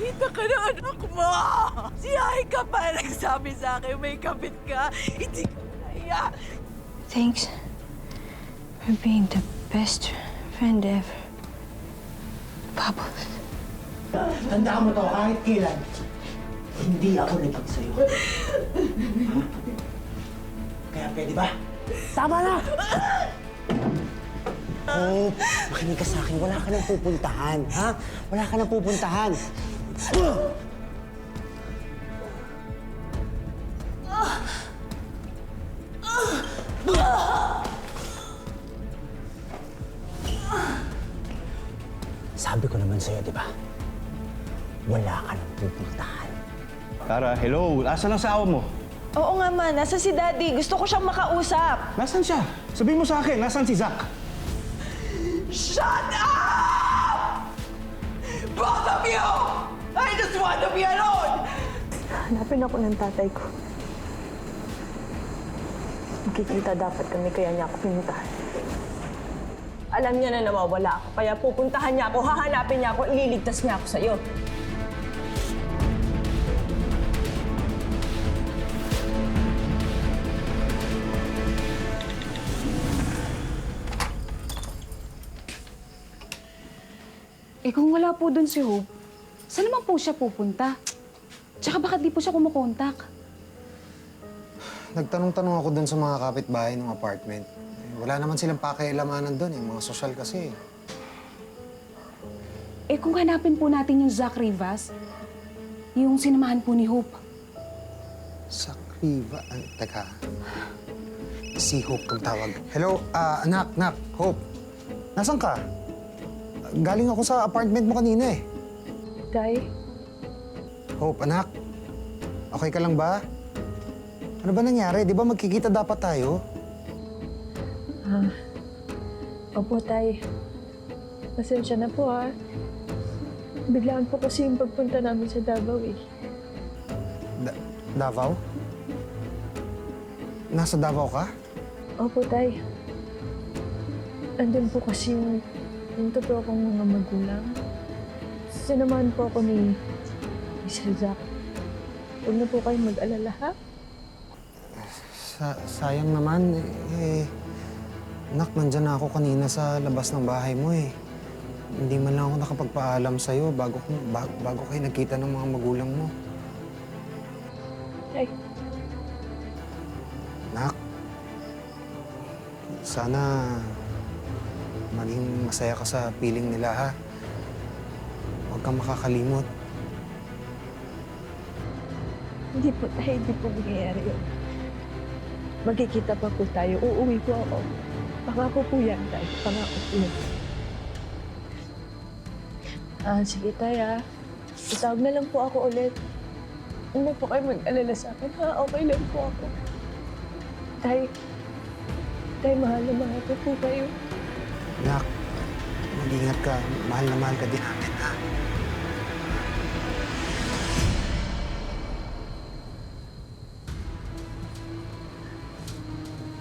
Nakita ka ng anak mo! Si Aika pa nagsabi sa akin may kabit ka. Hindi ka kaya. Thanks for being the best friend ever. Bubbles. Tandaan mo to, kahit kailan, hindi ako naging sa'yo. Kaya pwede ba? Tama na! Oh, makinig ka sa akin. Wala ka nang pupuntahan, ha? Wala ka nang pupuntahan. Sabi ko naman sa'yo, di ba? Wala ka nang pupuntahan. Tara, hello. Asan ang asawa mo? Oo nga ma, nasa si Daddy. Gusto ko siyang makausap. Nasaan siya? Sabihin mo sa akin, nasaan si Zach? Shut up! Both of you! I just want to be alone! Hanapin ako ng tatay ko. Magkikita dapat kami, kaya niya ako pinuntahan. Alam niya na nawawala ako, kaya pupuntahan niya ako, hahanapin niya ako, ililigtas niya ako sa'yo. Eh kung wala po doon si Hope, saan naman po siya pupunta? Tsaka bakit di po siya kumukontak? Nagtanong-tanong ako dun sa mga kapitbahay ng apartment. Wala naman silang pakialamanan dun, mga sosyal kasi. Eh kung hanapin po natin yung Zach Rivas, yung sinamahan po ni Hope. Sa Riva... teka. Si Hope kung tawag. Hello, anak, Hope. Nasaan ka? Galing ako sa apartment mo kanina eh. Tay, Hope, anak. Okay ka lang ba? Ano ba nangyari? Di ba magkikita dapat tayo? opo tay. Pasensya na po ha. Biglaan po kasi yung pagpunta namin sa Davao eh. Davao? Nasa Davao ka? Opo tay. Andun po kasi yung totoo kong mga magulang. Sinamahan po ako ni Sir Zach. Huwag na po kayo mag-alala ha. Sayang naman, Nak, nandyan na ako kanina sa labas ng bahay mo eh. Hindi man lang ako nakapagpaalam sa'yo bago kayo nagkita ng mga magulang mo. Tay, Nak, sana maging masaya ka sa piling nila, ha? Huwag kang makakalimot. hindi po tayo, hindi po mangyayari yun. Magkikita pa po tayo. Uuwi po ako. Pangako po yan, tay. Pangako po yan. Sige, tay, ha. Itawag na lang po ako ulit. Hindi po kayo mag-alala sa akin, ha? Okay lang po ako. Tay, mahal na mahal ko po kayo. Nak, mag-ingat ka. Mahal na mahal ka din namin, ha?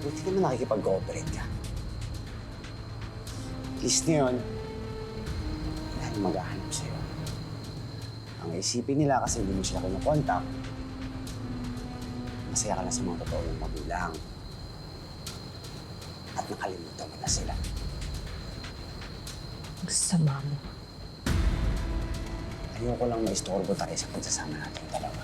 Buti naman nakikipag-cooperate ka. At least ngayon, dahil maghahanap sa'yo. Ang isipin nila kasi hindi mo sila kinokontak, masaya ka na sa mga totoo mong magulang. At nakalimutan mo na sila. Ang sama mo. Ayoko lang maistorbo tayo sa pagsasama natin dalawa.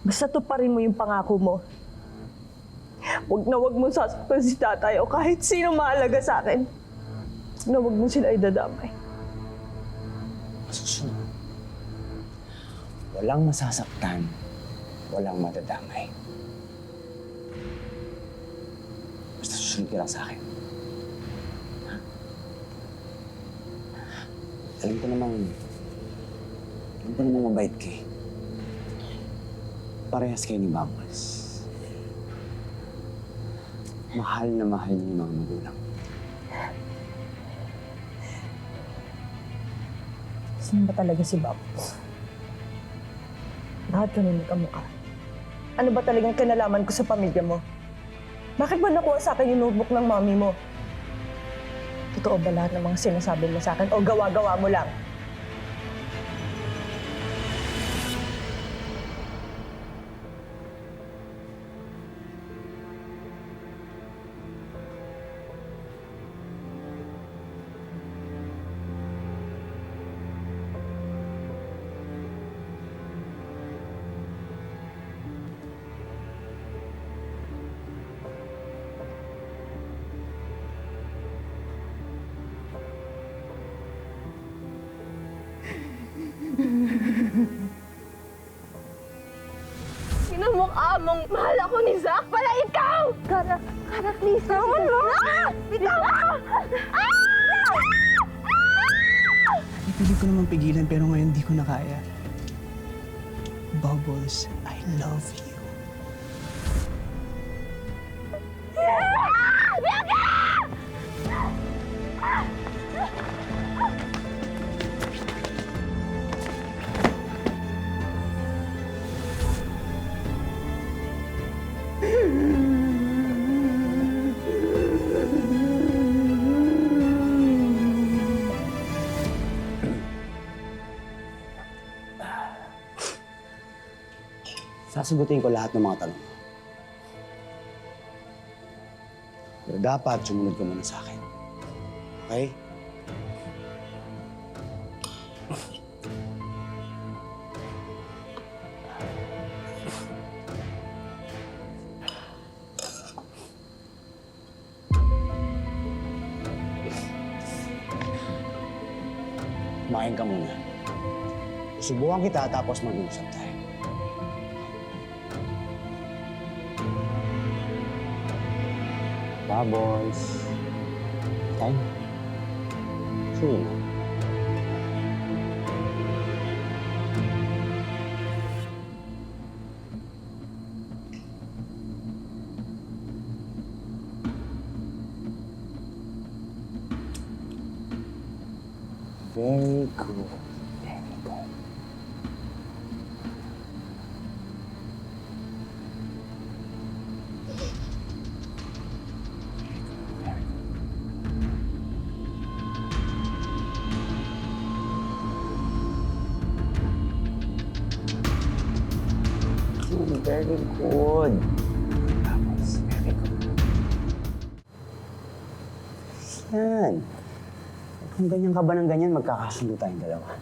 Basta tuparin mo yung pangako mo. Huwag mong sasaktan si tatay o kahit sino mahalaga sa akin. Na huwag mo sila idadamay. Susunod. Walang masasaktan, walang madadamay. Basta susunod ka lang sa akin. Ha? Alam ko namang mabait ka eh. Parehas kayo ni Bubbles. Mahal na mahal niyo yung mga magulang. Sino ba talaga si Bubbles? Bakit ganun ka mukha? Ano ba talagang kinalaman ko sa pamilya mo? Bakit ba nakuha sa akin yung notebook ng mami mo? Totoo ba lahat ng mga sinasabi mo sa akin o gawa-gawa mo lang? Sinamukha mong mahal ako ni Zach pala ikaw! Karak, Lisa. Tawan mo! Bitawan! Pipilit ko naman pigilan pero ngayon di ko na kaya. Bubbles, I love you. Sasagutin ko lahat ng mga tanong mo. Pero dapat sumunod ka muna sa akin. Okay? Kumain ka muna. Subukan kita tapos mag-uusap tayo. Bubbles. Time. Soon. Very good. Very good. Very good. Tapos, very good. Yan. Kung ganyan ka ba ng ganyan, magkakasundo tayong dalawa.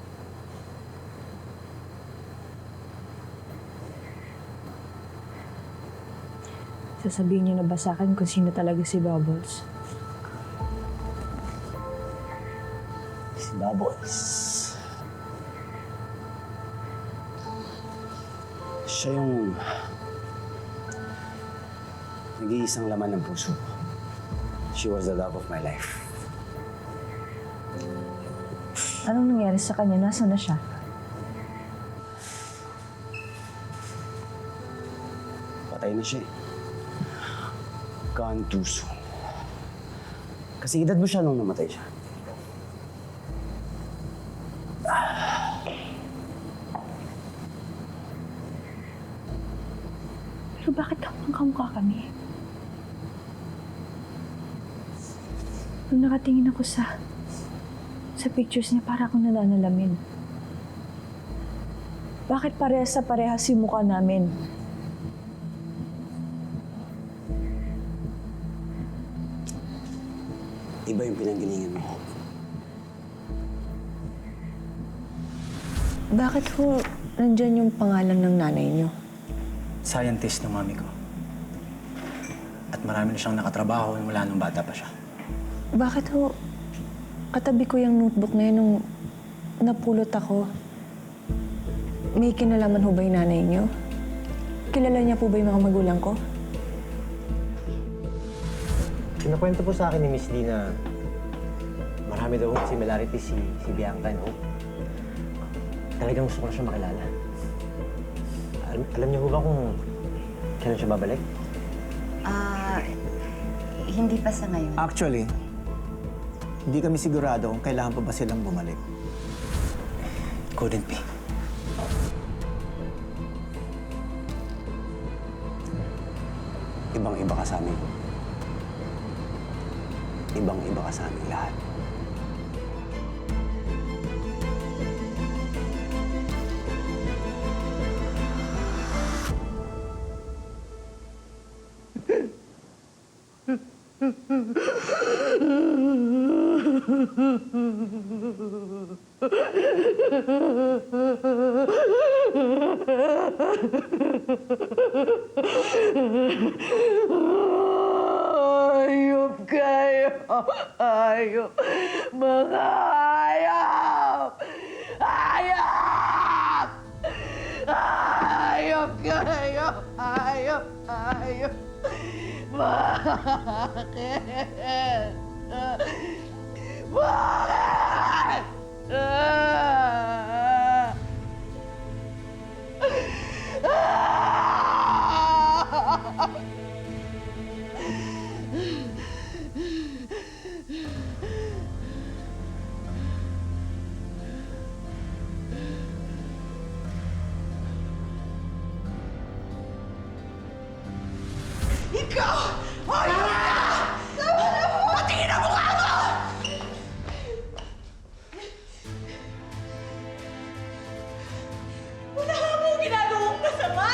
Sasabihin niyo na ba sa akin kung sino talaga si Bubbles? Si Bubbles. Siya yung nag-iisang laman ng puso ko. She was the love of my life. Anong nangyari sa kanya? Nasaan na siya? Patay na siya eh. Gone too soon. Kasi edad mo siya nung namatay siya. Pero bakit kamukha kami? Nung nakatingin ako sa pictures niya, para akong nananalamin. Bakit parehas sa parehas yung mukha namin? Iba yung pinanggilingan mo. Bakit ho nandyan yung pangalan ng nanay niyo? Scientist ng mami ko. At marami na siyang nakatrabaho mula nung bata pa siya. Bakit ho? Katabi ko yung notebook na yun nung napulot ako. May kinalaman ho ba yung nanay niyo? Kilala niya po ba yung mga magulang ko? Kinakwento po sa akin ni Miss Lee na marami daw similarity si Bianca and Hope. Talagang gusto ko na siya makilala. Alam niyo ba kung kailan siya babalik? Hindi pa sa ngayon. Actually, hindi kami sigurado kung kailangan pa ba silang bumalik. Couldn't be. Ibang-iba ka sa amin. Ibang-iba ka sa amin lahat. Ayop kayo! Ayop! Mga ayop! Ayop! Ayop kayo! Ayop! Ayop! Bakit? Bakit? Ikaw! Ayop ka! Patingin ang mukha mo! Wala ka mong ginagawang masama!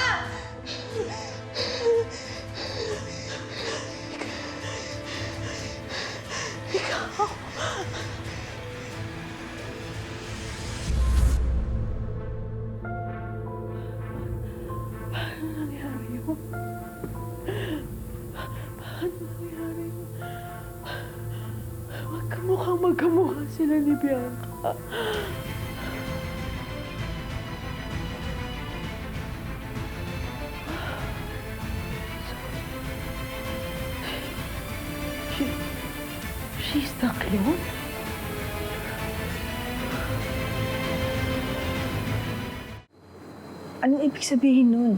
Ikaw! Paano nangyari yun? Paano nangyari yun? Magkamukhang magkamukha sila ni Bianca. She's the clone? Anong ibig sabihin nun?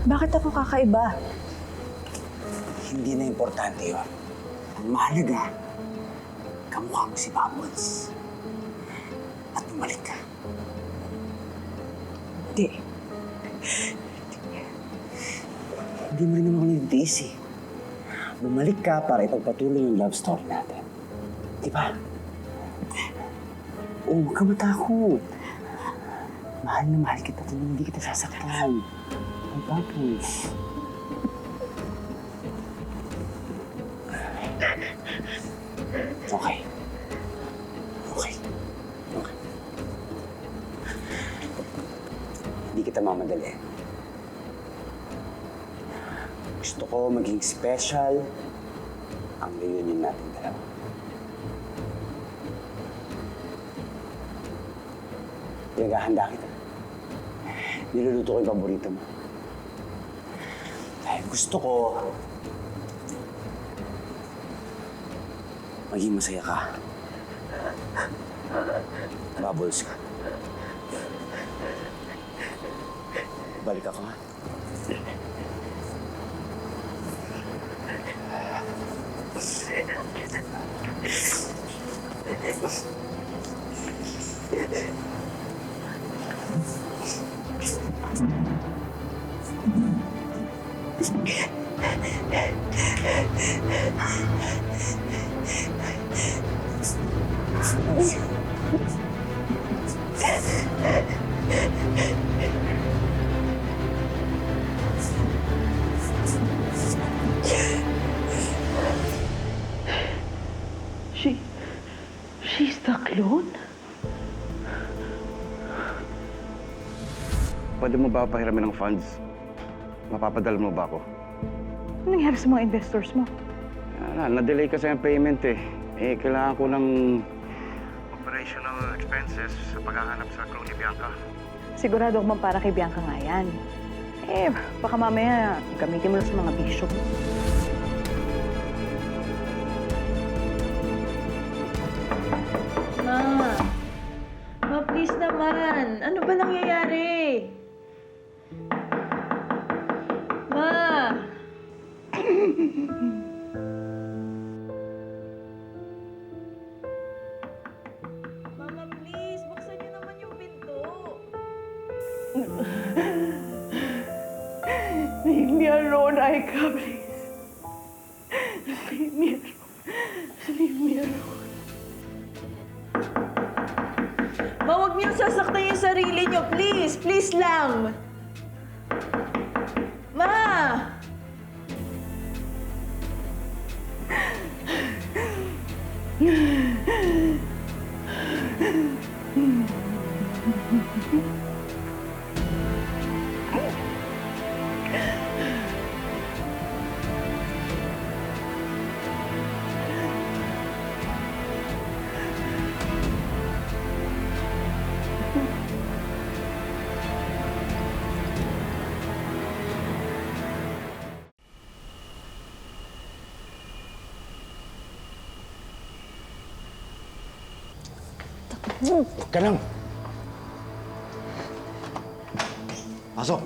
Bakit ako kakaiba? Hindi na importante yun. Ang mahalaga, kamukha mo si Bubbles. At bumalik ka. Hindi. Hindi mo rin naman ako nagtiis eh. Bumalik ka para ipagpatuloy yung love story natin. Di ba? Oo, huwag ka matakot. Mahal na mahal kita at hindi kita sasaktan. Ang Bubbles. Okay. Okay. Okay. Hindi kita mamadali. Gusto ko maging special ang reunion natin dalawa. Pinaghahanda kita. Niluluto ko yung paborito mo. Dahil gusto ko maging masaya ka. Bubbles ka. Balik ako, ha? She's the clone? Pwede mo ba pahiramin ng funds? Mapapadala mo ba ako? Ano nangyari sa mga investors mo? Na-delay kasi ang payment eh. Kailangan ko ng operational expenses sa paghahanap sa crew ni Bianca. Sigurado ako para kay Bianca nga yan. Baka mamaya gamitin mo lang sa mga bisyo. Ma, please naman. Ano ba nangyayari? Ma! Mama, please. Buksan niyo naman yung pinto. Leave me alone, Aika, please. Leave me alone. Leave me alone. Ma, huwag niyong sasaktan yung sarili niyo. Please. Please lang. Ma! Huwag ka lang. Pasok.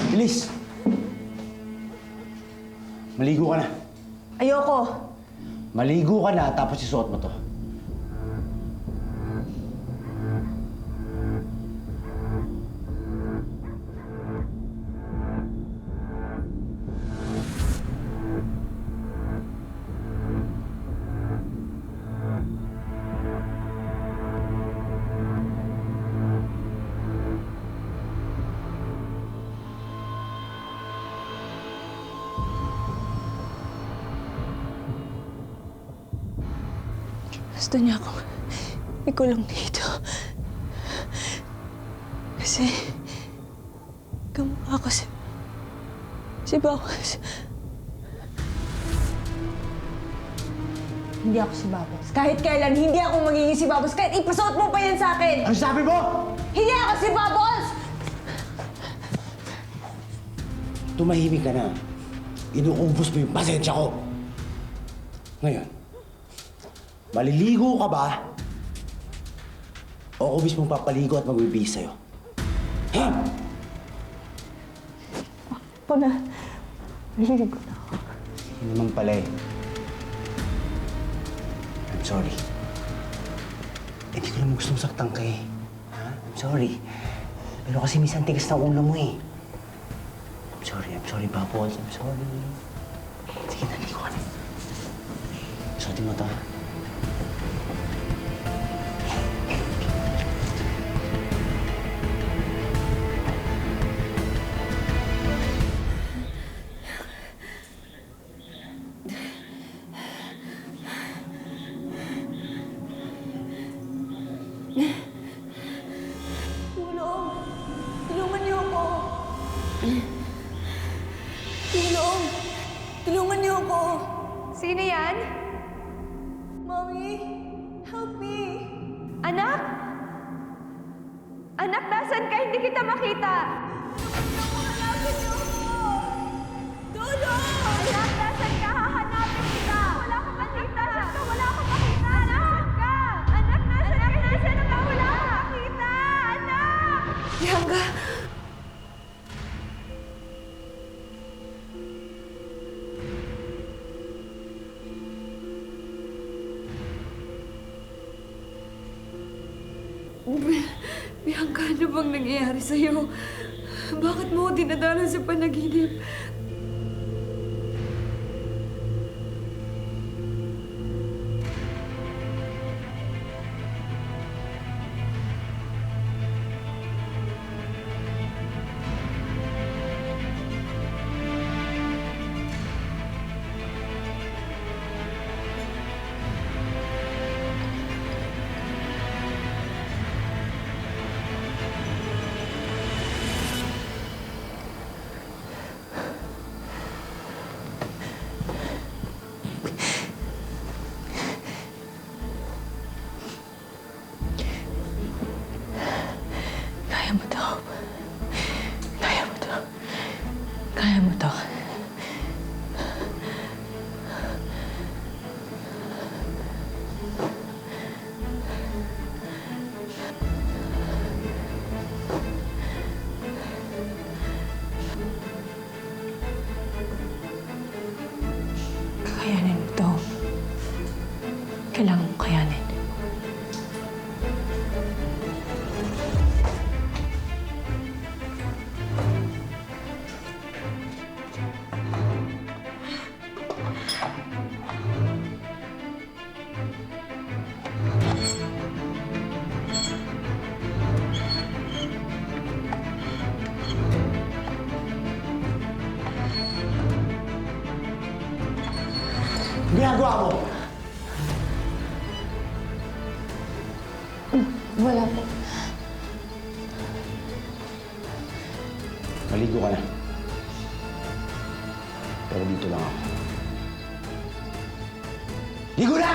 Bilis. Maligo ka na. Ayoko. Maligo ka na tapos isuot mo to. Gusto niya akong ikulong dito. Kasi kamukha ko si Bawos. Hindi ako si Babos. Kahit kailan, hindi ako magiging si Babos. Kahit ipasuot mo pa yan sa akin. Ano sabi mo? Hindi ako si Babos! Tumahimik ka na. Inuubos mo yung pasensya ko. Ngayon, maliligo ka ba? O ako mismo papaligo at magbibihis sa'yo? Ha? Ako na. Maliligo na ako. Hindi naman pala eh. I'm sorry. Hindi ko naman gustong saktan ka eh. Ha? I'm sorry. Pero kasi minsan tigas na ulo mo eh. I'm sorry, Babos. I'm sorry. Sige, naligo ka na. Suotin mo to, ha? Tulong! Tulungan niyo ako! Tulong! Tulungan niyo ako! Sino yan? Mommy, help me! Anak? Anak, nasan ka? Hindi kita makita. Hanapin niyo ako! Tulong! Anak, nasan ka? Hahanapin kita. Wala akong makita. Nasan ka? Wala akong makita. Nasan ka? Anak, nasan ka? Nasan ka? Wala akong makita. Anak! Bianca! Bianca, ano bang nangyayari sa'yo? Bakit mo ako dinadala sa panaginip? Ginagawa mo? Wala po. Maligo ka na. Pero dito lang ako. Ligo na!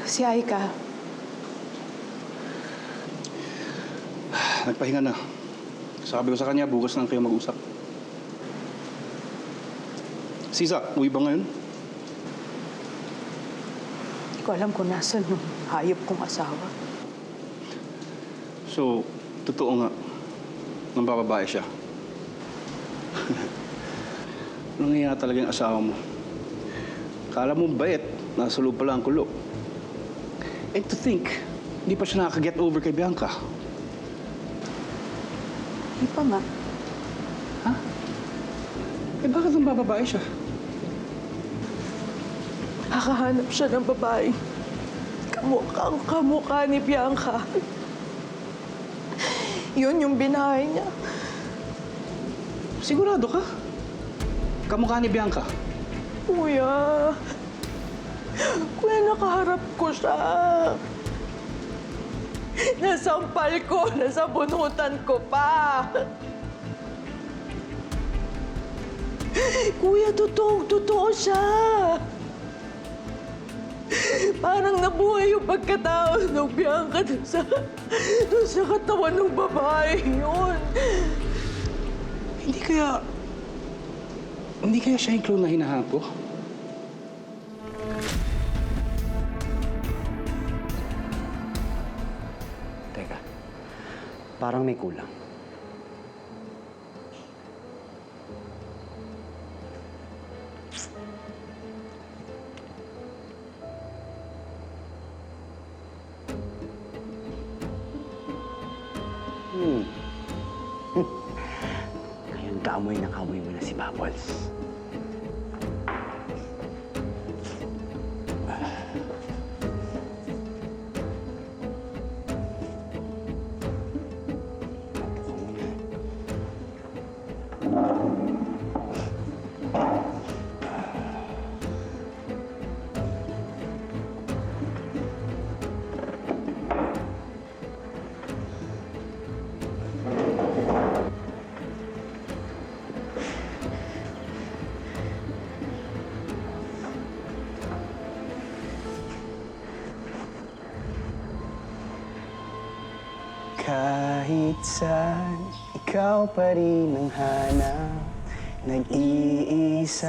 Si Aika. Nagpahinga na. Sabi ko sa kanya, bukas lang kayo mag-usap. Sisa, uwi ba ngayon? Hindi ko alam kung nasan yung hayop kong asawa. So, totoo nga, nang bababae siya. Nangyaya talaga yung asawa mo. Kala mo bait, nasa loob pala ang kulo. And to think, hindi pa siya nakaka-get over kay Bianca. Hindi pa nga. Ha? Eh bakit nang bababae siya? Nakahanap siya ng babae. Kamukha ni Bianca. Yun yung binahay niya. Sigurado ka? Kamukha ni Bianca? Kuya, nakaharap ko siya. Nasampal ko, nasabunutan ko pa. Kuya, totoo siya. Parang nabuhay yung pagkatao ng Bianca dun sa katawan ng babae yun. Hindi kaya siya yung clone na hinahanap ko? Teka, parang may kulang. Ngayon, kaamoy na kaamoy mo na si Bubbles. Kahit saan, ikaw pa rin ang hanap. Nag-iisang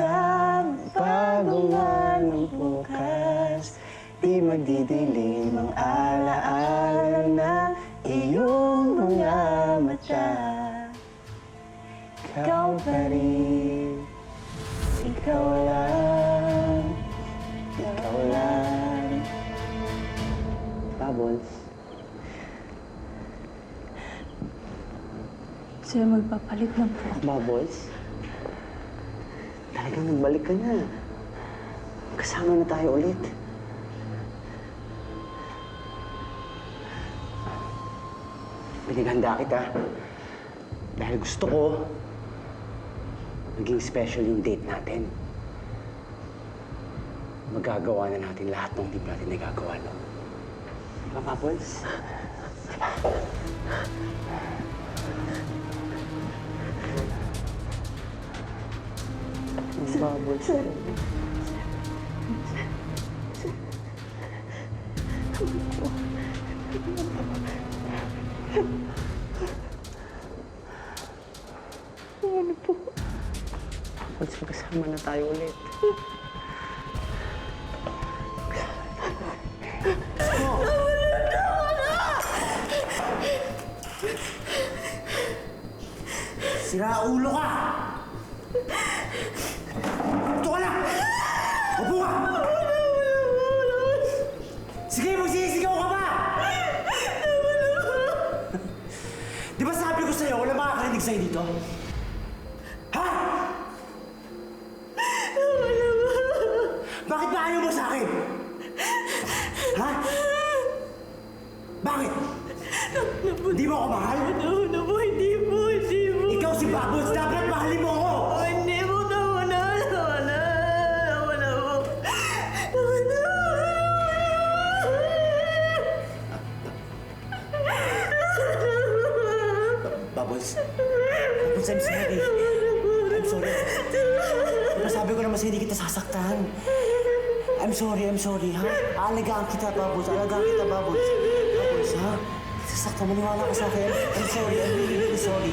baguhan ng bukas. Di magdidilim ang alaala na iyong mga mata. Ikaw pa rin, ikaw lang, ikaw lang. Bubbles. Sir, magpapalit lang po. Bubbles? Talagang nagbalik ka na. Kasama na tayo ulit. Pinaghanda kita. Dahil gusto ko, maging special yung date natin. Magagawa na natin lahat ng hindi natin nagagawa, no? Di ba, Bubbles? Di ba? Bubbles. Ano po? Bubbles, magkasama na tayo ulit. Sira ulo ka! Ito ka na! Bakit ba ayaw mo sa akin? Ha? Bakit? Hindi mo ako mahal? Hindi po. Ikaw si Bubbles, dapat mahalin mo ako! Hindi po, tama na. Bubbles, I'm sorry. I'm sorry. Nasabi ko naman sa'yo, hindi kita sasaktan. I'm sorry, ha? Aalagaan kita, Bubbles. Bubbles, ha? Sasaktan, maniwala ka sa akin. I'm sorry, I'm really, really sorry.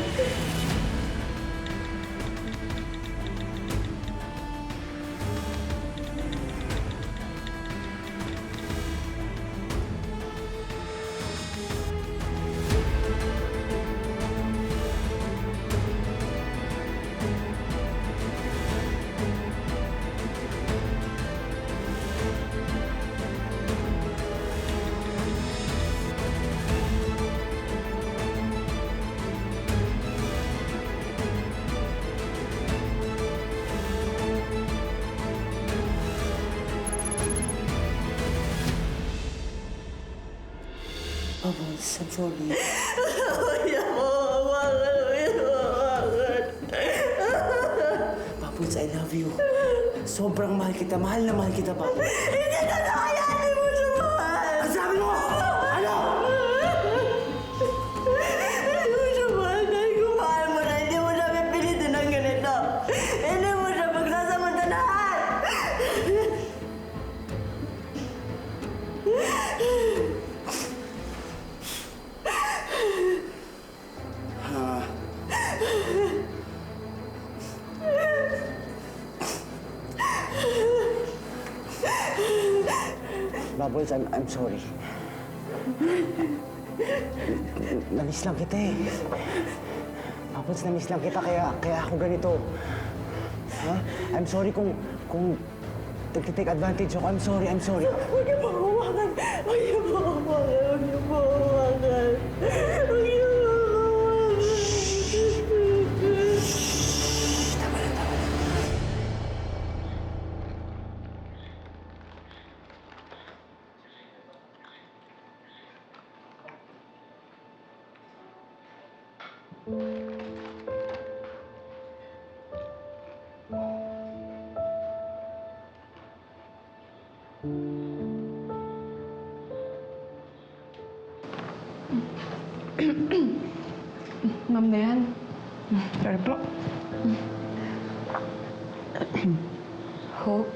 Bubbles, I'm sorry. Bubbles, I love you. Sobrang mahal kita. Mahal na mahal kita, Bubbles. Hindi na nakayanin mo siya mahal. Ang sabi mo! Ano? Hindi mo siya mahal dahil kung mahal mo na hindi mo siya pipilitin ng ganito. Hindi mo siya magsasamantalahan. Bubbles, I'm sorry. Namiss lang kita eh. Bubbles, namiss lang kita kaya ako ganito. Ha? I'm sorry kung take advantage ako. I'm sorry. Huwag niyo po hawakan. Huwag niyo po hawakan. Ma'am Dayan. Sorry po. Hope?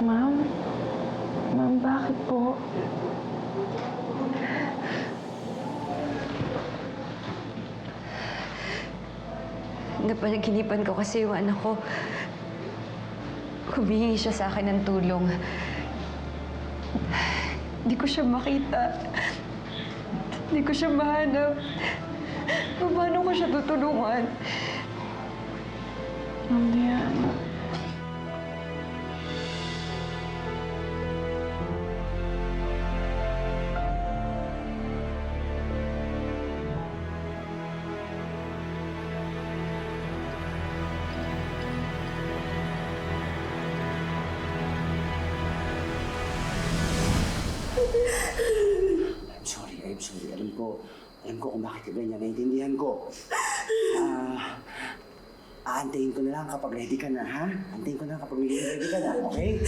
Ma'am? Ma'am, bakit po? Napanaginipan ko kasi yung anak ko. Humingi siya sa akin ng tulong. Hindi ko siya makita. Hindi ko siya mahanap. Paano ko siya tutulungan? Ma'am Dayan. I'm sorry. Alam ko kung bakit ka ganyan. Naintindihan ko. Aantayin ko na lang kapag ready ka na, ha? Antayin ko na kapag ready ka na, okay?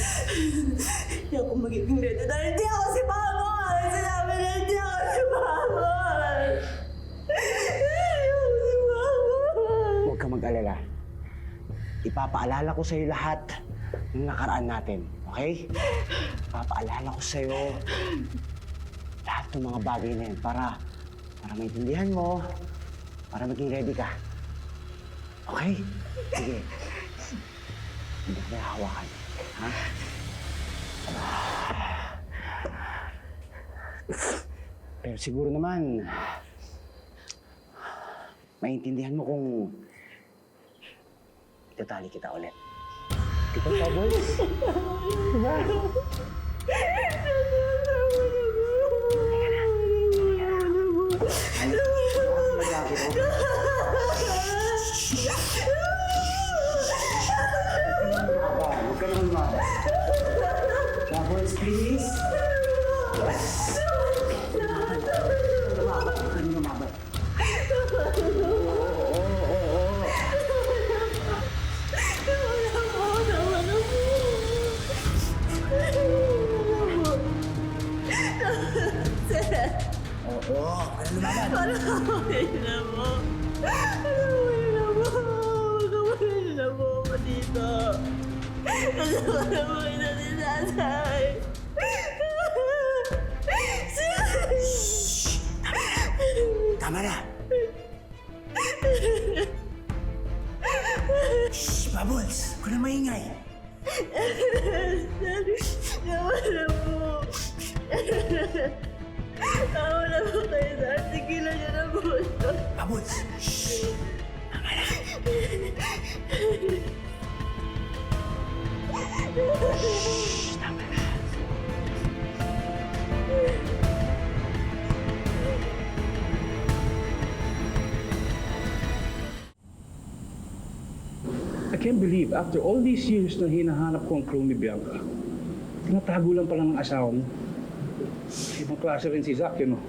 Hindi ako magiging ready dahil hindi ako si Bubble! Sinabi na hindi ako si Bubble! Hindi ako si Bubble! Huwag ka mag-alala. Ipapaalala ko sa'yo lahat ng nakaraan natin, okay? Ipapaalala ko sa'yo lahat ng mga bagay na yan para maintindihan mo, para maging ready ka. Okay? Sige. Hindi ko na hawakan. Ha? Pero siguro naman, maintindihan mo kung itatali kita ulit. Di ba, Bubbles? Diba? Huwag ka naman lumabas. Bubbles, please. Lumabas. Huwag ka naman lumabas. Oo, huwag ka naman lumabas. Palamuhin na mo. Palamuhin na mo. Palamuhin na mo ako dito. Palamuhin na si Tatay. Tama na. Shh, Bubbles. Huwag ka na maingay. Tawa na mo. Tawa na mo kayo, Dad. Tigilan niyo na po ito. Bubbles. Shh. Tama na. Shh, tama na. I can't believe, after all these years na hinahanap ko ang clone ni Bianca, tinatago lang pala ng asawa mo. Ibang klase rin si Zach, yun, no?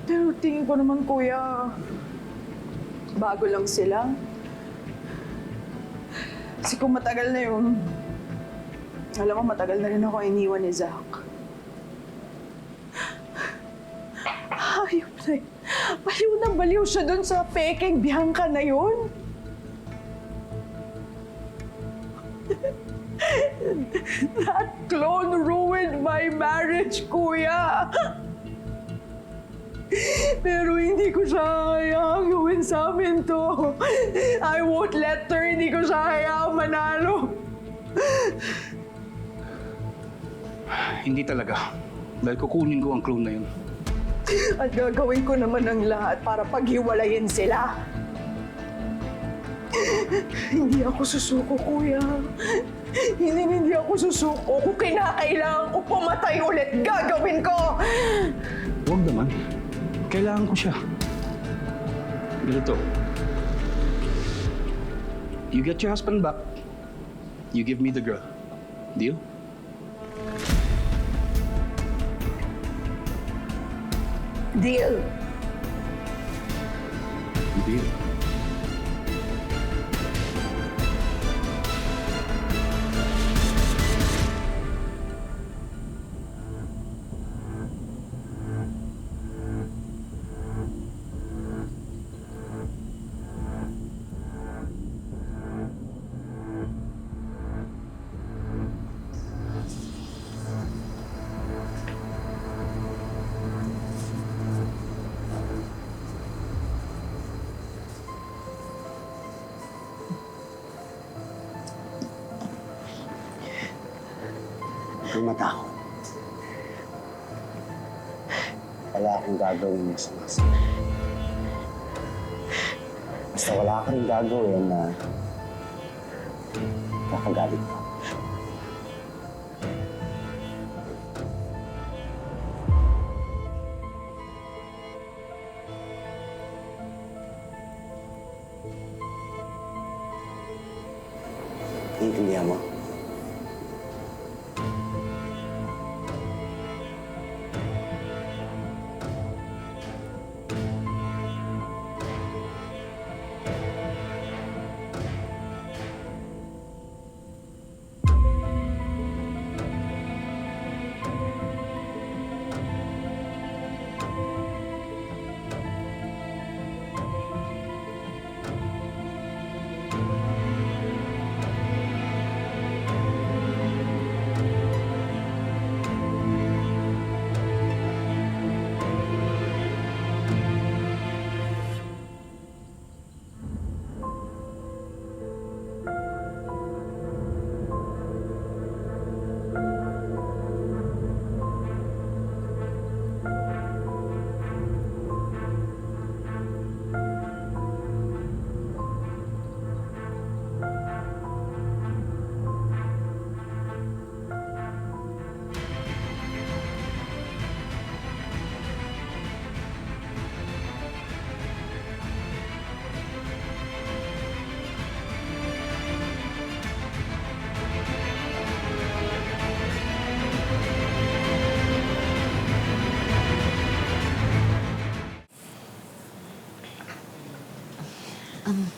Pero tingin ko naman, kuya, bago lang sila. Kasi kung matagal na yun, alam mo, matagal na rin ako iniwan ni Zach. Baliw na baliw siya dun sa peking Bianca na yun. That clone ruined my marriage, kuya. Pero hindi ko siya hayaang gawin sa amin to. I won't let her. Hindi ko siya hayaang manalo. Hindi talaga. Dahil kukunin ko ang clone na yun. At gagawin ko naman ang lahat para paghiwalayin sila. Hindi ako susuko, kuya. Hindi ako susuko. Kung kinakailangan ko pumatay ulit, gagawin ko! Huwag naman. Kailangan ko siya. Ganito. You get your husband back. You give me the girl. Deal? Deal. Deal. Huwag kang matakot. Wala akong gagawin masama sa'yo. Basta wala ka rin gagawin na kakagalit ko. Naiintindihan mo?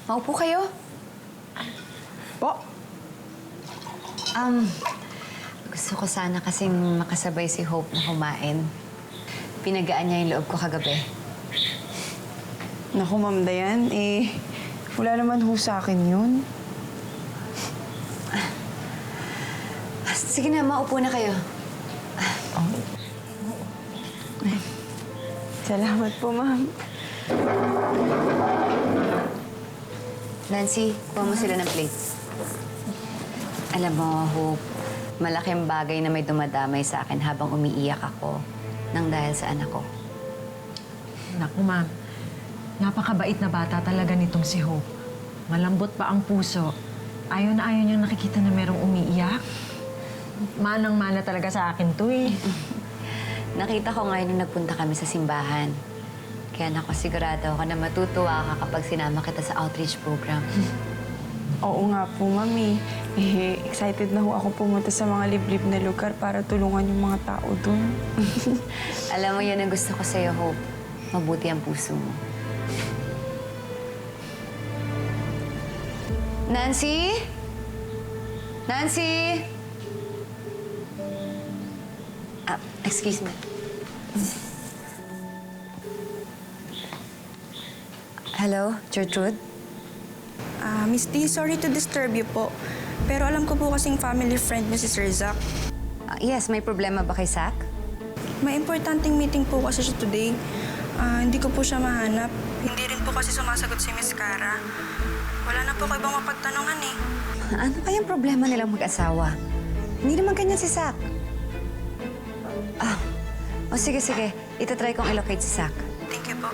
Maupo kayo. Po? Gusto ko sana kasing makasabay si Hope na kumain. Pinagaan niya yung loob ko kagabi. Naku, Ma'am Dayan, wala naman ho sa akin yun. Sige na, maupo na kayo. Salamat po, Ma'am. Nancy, kuha mo sila ng plates. Alam mo, Hope, malaking bagay na may dumadamay sa akin habang umiiyak ako nang dahil sa anak ko. Naku, ma'am. Napakabait na bata talaga nitong si Hope. Malambot pa ang puso. Ayaw na ayaw niyang nakikita na merong umiiyak. Manang-mana talaga sa akin to eh. Nakita ko ngayon nung nagpunta kami sa simbahan. Kaya naku, sigurado ako na matutuwa ka kapag sinama kita sa outreach program. Oo nga po, Mami. Excited na ho ako pumunta sa mga liblib na lugar para tulungan yung mga tao doon. Alam mo, yan ang gusto ko sa'yo, Hope. Mabuti ang puso mo. Nancy? Nancy? Excuse me. Hello, Gertrude? Miss D, sorry to disturb you po. Pero alam ko po kasing family friend niyo si Sir Zach. Yes, may problema ba kay Zach? May importanteng meeting po kasi siya today. Hindi ko po siya mahanap. Hindi rin po kasi sumasagot si Miss Cara. Wala na po kayo ibang mapagtanungan eh. Ano kayang problema nilang mag-asawa? Hindi naman ganyan si Zach. Sige. Itatry kong i-locate si Zach. Thank you po.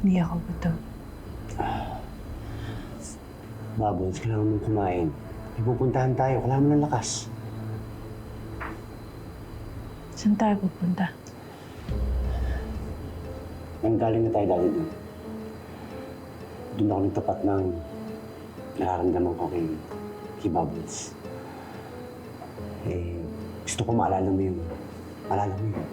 Hindi ako gutom. Bubbles, kailangan mong kumain. May pupuntahan tayo. Kailangan mo ng lakas. Saan tayo pupunta? Galing na tayo dati doon. Doon ako nagtapat ng nararamdaman ko kay Bubbles. Gusto ko maalala mo yun. Maalala mo yun.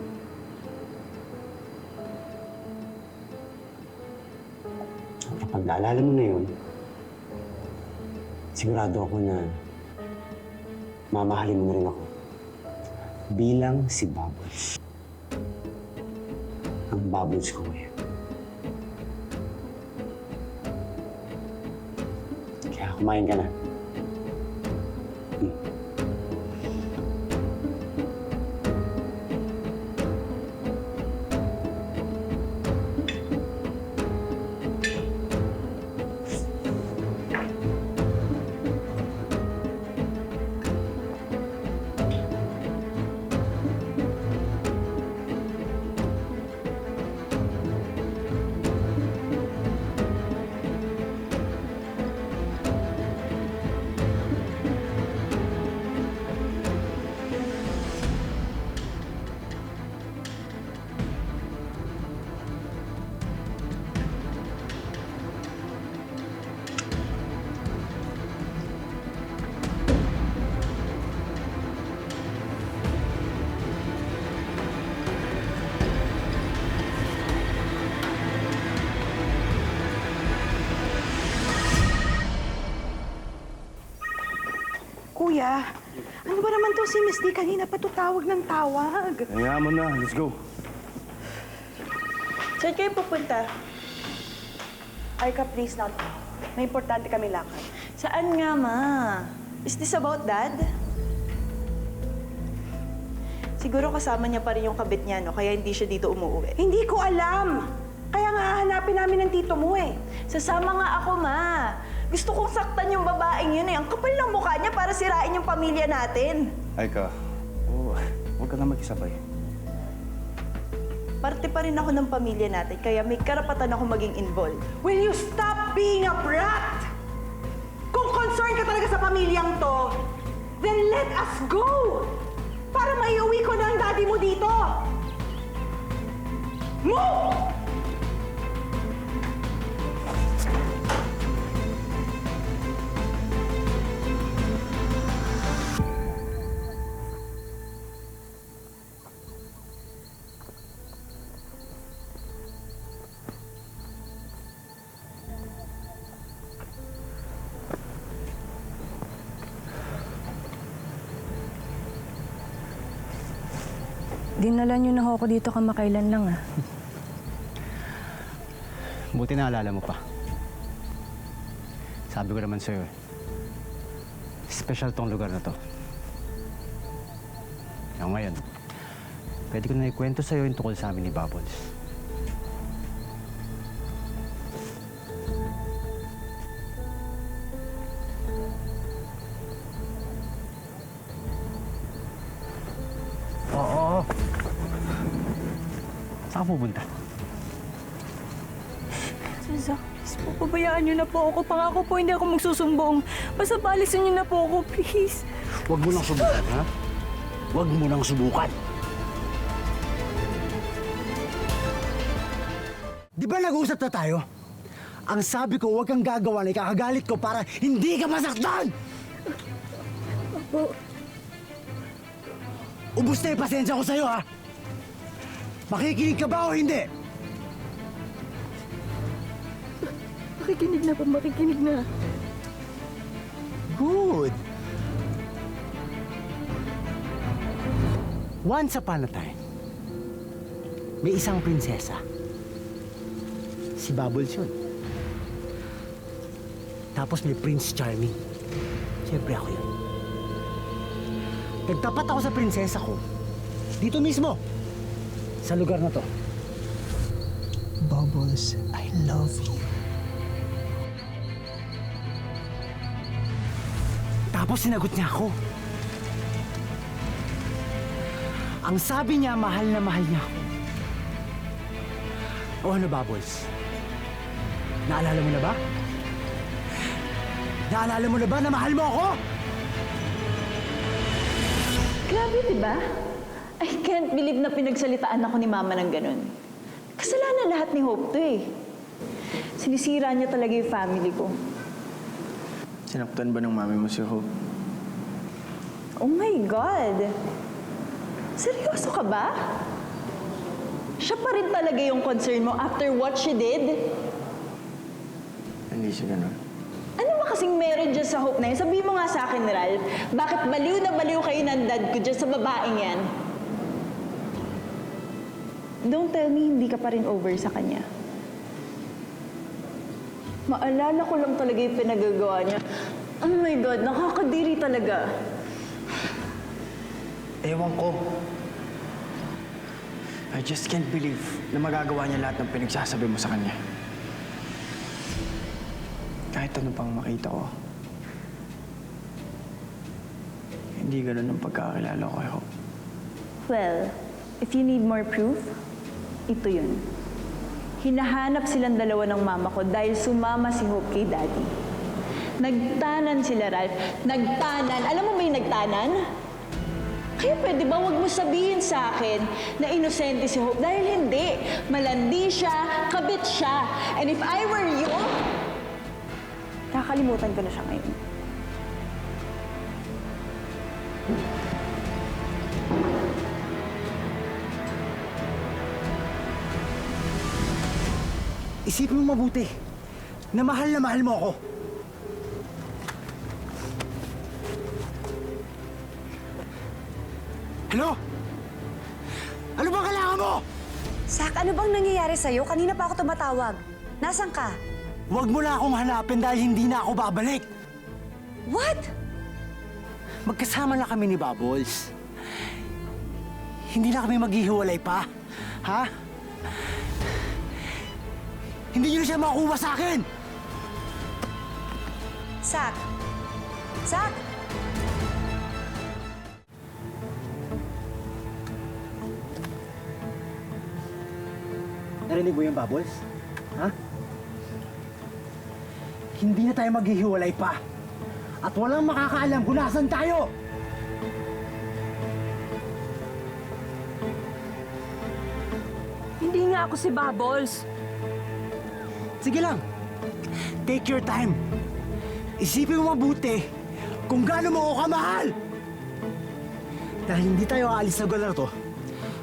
Kapag naalala mo na yun, sigurado ako na mamahalin mo na rin ako. Bilang si Bubbles. Ang Bubbles ko ngayon. Kaya kumain ka na. Kuya, ano ba naman to si Miss D? Kanina pa to tawag ng tawag. Kaya mo na. Let's go. Saan kayo pupunta? Arka, please not. May importante kami lakad. Saan nga, Ma? Is this about Dad? Siguro kasama niya pa rin yung kabit niya, no? Kaya hindi siya dito umuwi. Hindi ko alam. Kaya nga hahanapin namin ng tito mo eh. Sasama nga ako, Ma. Gusto kong saktan yung babaeng yun eh. Ang kapal ng mukha niya para sirain yung pamilya natin. Aika, huwag ka na mag-isabay. Parte pa rin ako ng pamilya natin, kaya may karapatan ako maging involved. Will you stop being a brat? Kung concerned ka talaga sa pamilyang to, then let us go! Para maiuwi ko na ang daddy mo dito! Move! Dinala niyo na ako dito kamakailan lang ah. Buti naalala mo pa. Sabi ko naman sa'yo eh. Special tong lugar na to. Kaya ngayon, pwede ko na ikwento sa'yo yung tungkol sa amin ni Bubbles. Oo. Saan ka pupunta? Zach, please po, pabayaan niyo na po ako. Pangako po, hindi ako magsusumbong. Basta paalisin niyo na po ako, please. Huwag mo nang subukan, ha? Huwag mo nang subukan. Di ba nag-uusap na tayo? Ang sabi ko, huwag kang gagawa na ikakagalit ko para hindi ka masaktan! Opo. Ubus na yung pasensya ko sa'yo, ha? Makikinig ka ba o hindi? Makikinig na po, makikinig na. Good. Once upon a time, may isang prinsesa. Si Bubbles yun. Tapos may Prince Charming. Siyempre ako yun. Nagtapat ako sa prinsesa ko. Dito mismo. Sa lugar na to. Bubbles, I love you. Tapos sinagot niya ako. Ang sabi niya, mahal na mahal niya ako. O ano, Bubbles? Naalala mo na ba? Naalala mo na ba na mahal mo ako? Grabe, di ba? I can't believe na pinagsalitaan ako ni Mama ng ganun. Kasalanan lahat ni Hope to eh. Sinisira niya talaga yung family ko. Sinaktan ba ng mami mo si Hope? Oh my God! Seryoso ka ba? Siya pa rin talaga yung concern mo after what she did? Hindi siya ganun. Ano ba kasing meron dyan sa Hope na yun? Sabihin mo nga sa akin, Ralph, bakit baliw na baliw kayo ng dad ko dyan sa babaeng yan? Don't tell me hindi ka pa rin over sa kanya. Maalala ko lang talaga yung pinagagawa niya. Oh my God, nakakadiri talaga. Ewan ko. I just can't believe na magagawa niya lahat ng pinagsasabi mo sa kanya. Kahit ano pang makita ko. Hindi ganun ang pagkakilala ko kay Hope. Well, if you need more proof, ito yun. Hinahanap silang dalawa ng mama ko dahil sumama si Hope kay Daddy. Nagtanan sila, Ralph. Nagtanan. Alam mo ba yung nagtanan? Kaya pwede ba wag mo sabihin sa akin na inosente si Hope? Dahil hindi. Malandi siya, kabit siya. And if I were you, kakalimutan ko na siya ngayon. Isipin mo mabuti na mahal mo ako. Hello? Ano bang kailangan mo? Zach, ano bang nangyayari sa'yo? Kanina pa ako tumatawag. Nasaan ka? Huwag mo na akong hanapin dahil hindi na ako babalik. What? Magkasama na kami ni Bubbles. Hindi na kami maghihiwalay pa. Ha? Hindi niyo siya makuha sa akin! Zach! Zach! Narinig mo yung Bubbles? Ha? Hindi na tayo maghihiwalay pa. At walang makakaalam kung nasan tayo! Hindi nga ako si Bubbles. Sige lang. Take your time. Isipin mo mabuti kung gaano mo ako kamahal. Dahil hindi tayo aalis sa lugar na to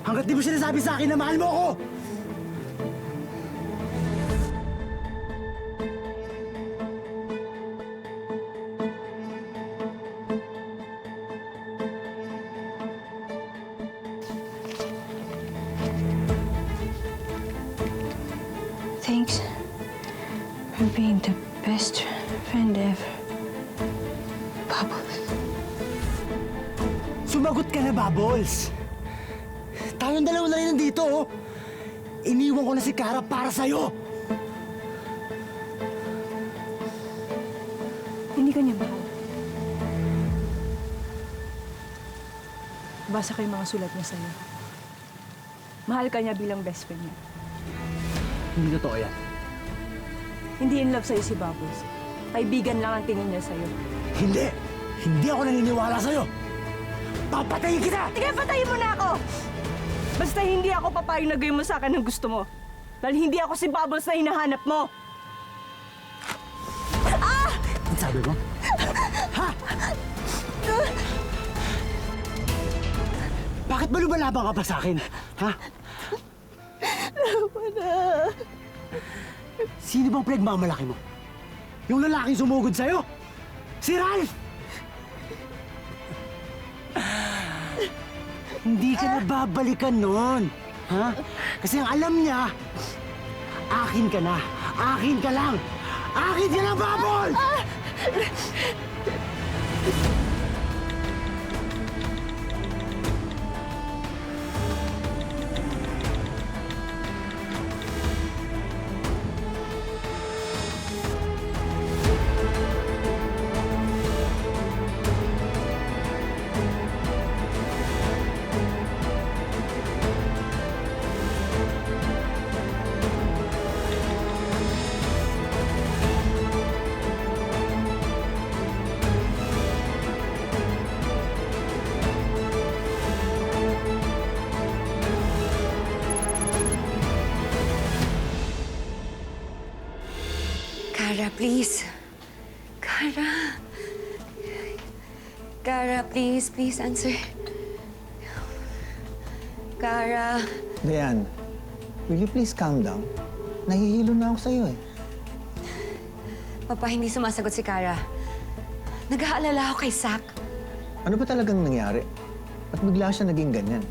hanggat di mo sinasabi sa akin na mahal mo ako. Thanks for being the best friend ever. Bubbles. Sumagot ka na, Bubbles. Tayong dalawa na rin nandito, oh. Iniwan ko na si Kara para sa'yo. Hindi ka niya mahal. Basa ko yung mga sulat niya sa'yo. Mahal ka niya bilang best friend niya. Hindi totoo yan. Hindi in love sa'yo si Bubbles. Kaibigan lang ang tingin niya sa'yo. Hindi! Hindi ako naniniwala sa'yo! Papatayin kita! Sige, patayin mo na ako! Basta hindi ako papayag na gawin mo sa akin ang gusto mo. Dahil hindi ako si Bubbles na hinahanap mo. Ah! Ang sabi mo? Ha? Bakit ba lumalabang ka pa sa akin? Ha? Sino bang pinagmamalaki mo? Yung lalaking sumugod sa'yo? Si Ralph! Hindi ka na babalikan nun. Ha? Kasi ang alam niya, akin ka na. Akin ka lang. Akin ka lang, Bubbles! Kara, please. Kara. Kara, please. Please answer. Kara. Dayan, will you please calm down? Nahihilo na ako sa'yo eh. Papa, hindi sumasagot si Kara. Nag-aalala ako kay Zach. Ano ba talagang nangyari? Ba't bigla siya naging ganyan?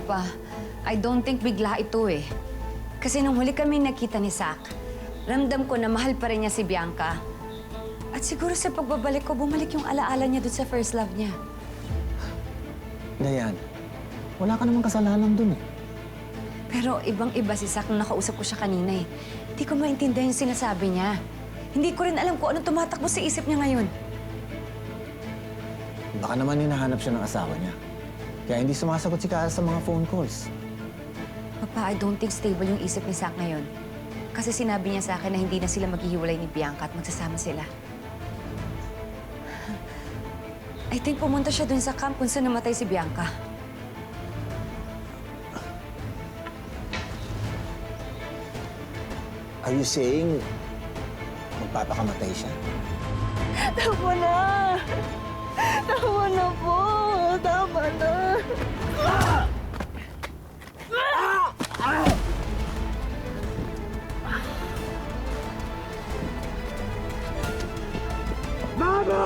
Papa, I don't think bigla ito eh. Kasi nung huli kami nakita ni Zach, ramdam ko na mahal pa rin niya si Bianca. At siguro sa pagbabalik ko, bumalik yung alaala niya dun sa first love niya. Dayan, wala ka namang kasalanan dun eh. Pero ibang-iba si Zach nung nakausap ko siya kanina eh. Hindi ko maintindihan yung sinasabi niya. Hindi ko rin alam kung anong tumatakbo sa isip niya ngayon. Baka naman hinahanap siya ng asawa niya. Kaya hindi sumasagot si Kara sa mga phone calls. Papa, I don't think stable yung isip ni Zach ngayon. Kasi sinabi niya sa akin na hindi na sila maghihiwalay ni Bianca at magsasama sila. I think pumunta siya dun sa camp kung saan namatay si Bianca. Are you saying magpapakamatay siya? Tama na! Tama na po! Tama na! Mama!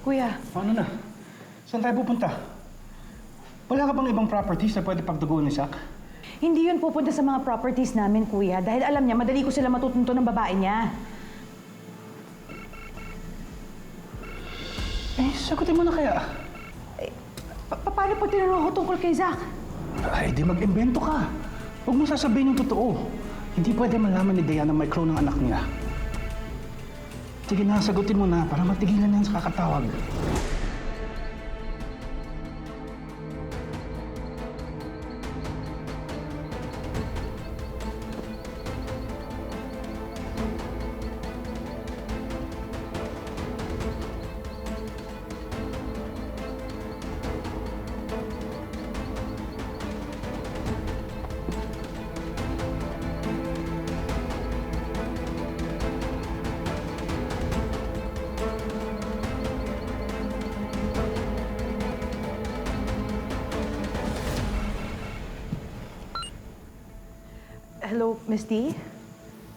Kuya, Paano na? Saan tayo pupunta? Wala ka bang ibang properties na pwede pagduguan ni Zach? Hindi yun pupunta sa mga properties namin, kuya. Dahil alam niya, madali ko sila matutunto ng babae niya. Eh, sagutin mo na kaya. Paano pag tinanong ako tungkol kay Zach? Ay, di mag-imbento ka. Huwag mo sasabihin yung totoo. Hindi pwede malaman ni Diana may clone ng anak niya. Sige na, sagutin mo na para matigilan na yan sa kakatawag. Hello, Miss D?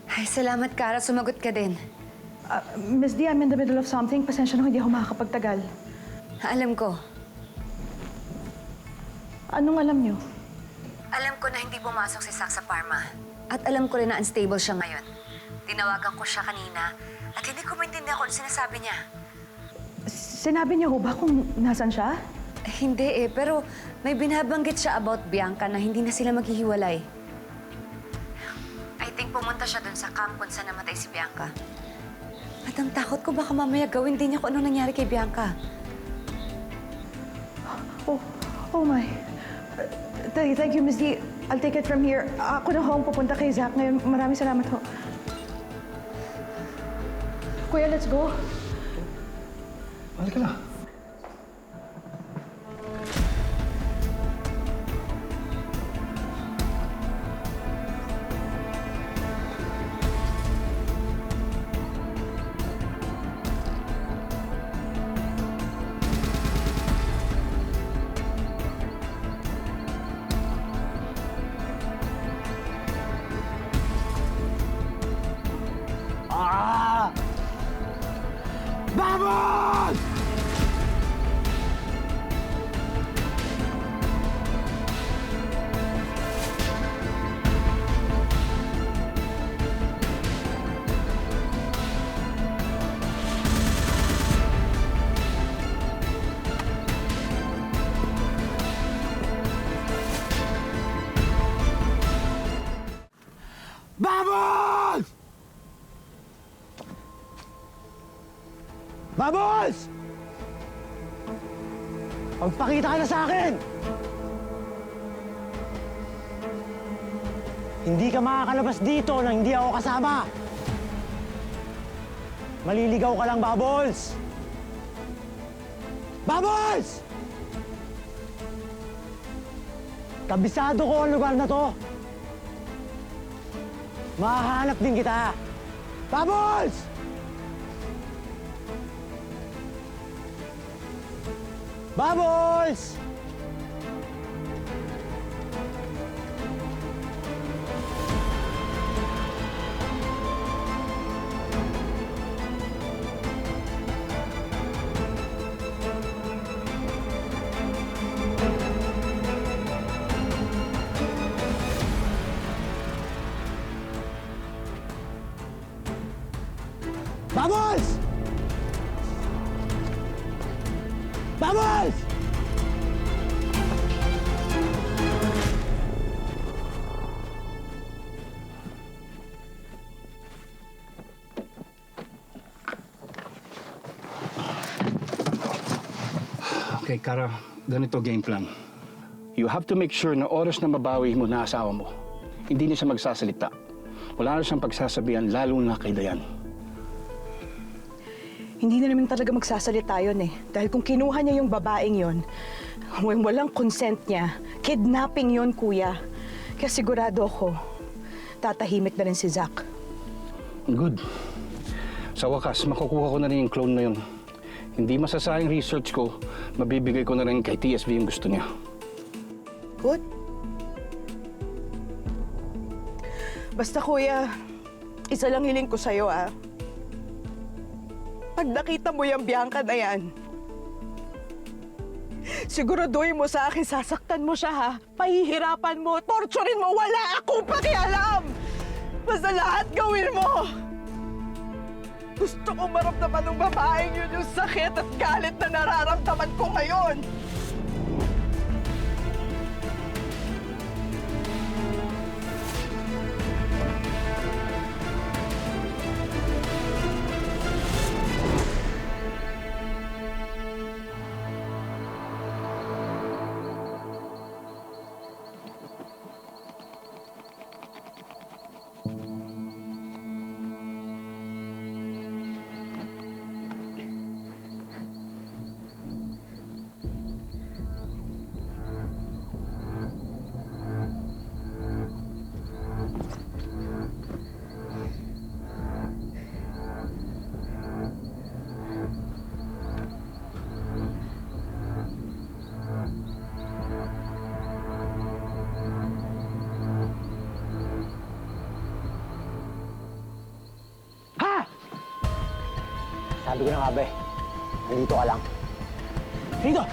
Ay, salamat, Kara. Sumagot ka din. Miss D, I'm in the middle of something. Pasensya na hindi ako makakapagtagal. Alam ko. Anong alam niyo? Alam ko na hindi pumasok si Sak sa Parma. At alam ko rin na unstable siya ngayon. Tinawagan ko siya kanina at hindi ko maintindihan kung ano sinasabi niya. Sinabi niya ho ba kung nasan siya? Hindi pero may binabanggit siya about Bianca na hindi na sila maghihiwalay. I think pumunta siya dun sa camp kung saan namatay si Bianca. At ang takot ko baka mamaya gawin din niya kung ano nangyari kay Bianca. Oh my. Thank you, Miss D. I'll take it from here. Ako na ho ang pupunta kay Zach ngayon. Maraming salamat ho. Kuya, let's go. Halika na. Vamos! Vamos! Vamos! Magpakita ka na sa akin! Hindi ka makakalabas dito nang hindi ako kasama. Maliligaw ka lang, Bubbles! Bubbles! Kabisado ko ang lugar na to. Mahahanap din kita. Bubbles! Bubbles! Bubbles! Bubbles! Okay, Kara, ganito game plan. You have to make sure na oras na mabawi mo na asawa mo. Hindi na siya magsasalita. Wala na siyang pagsasabihan, lalo na kay Dayan. Hindi na naman talaga magsasalita yun eh. Dahil kung kinuha niya yung babaeng yun, walang consent niya, kidnapping yun, kuya. Kaya sigurado ako, tatahimik na rin si Zach. Good. Sa wakas, makukuha ko na rin yung clone na yun. Hindi masasayang research ko, mabibigay ko na rin kay TSV yung gusto niya. Good. Basta kuya, isa lang hiling ko sa'yo ah. Pag nakita mo yung Bianca na yan, siguraduhin mo sa akin, sasaktan mo siya ha. Pahihirapan mo, torturin mo, wala akong pakialam! Basta lahat gawin mo! Gusto ko maramdaman ng babaeng yun yung sakit at galit na nararamdaman ko ngayon! Sabi ko na nga ba eh, nandito ka lang. Dito!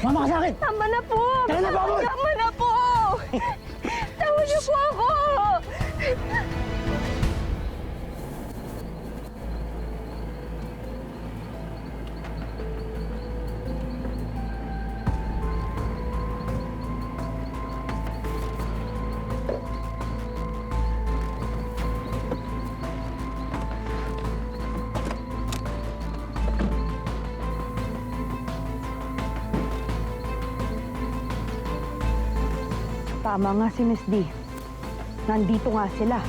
Mama ka sa akin! Tama na po! Tara na, Bubbles! Tama na po! Tama niyo po ako! Tama nga si Miss D. Nandito nga sila.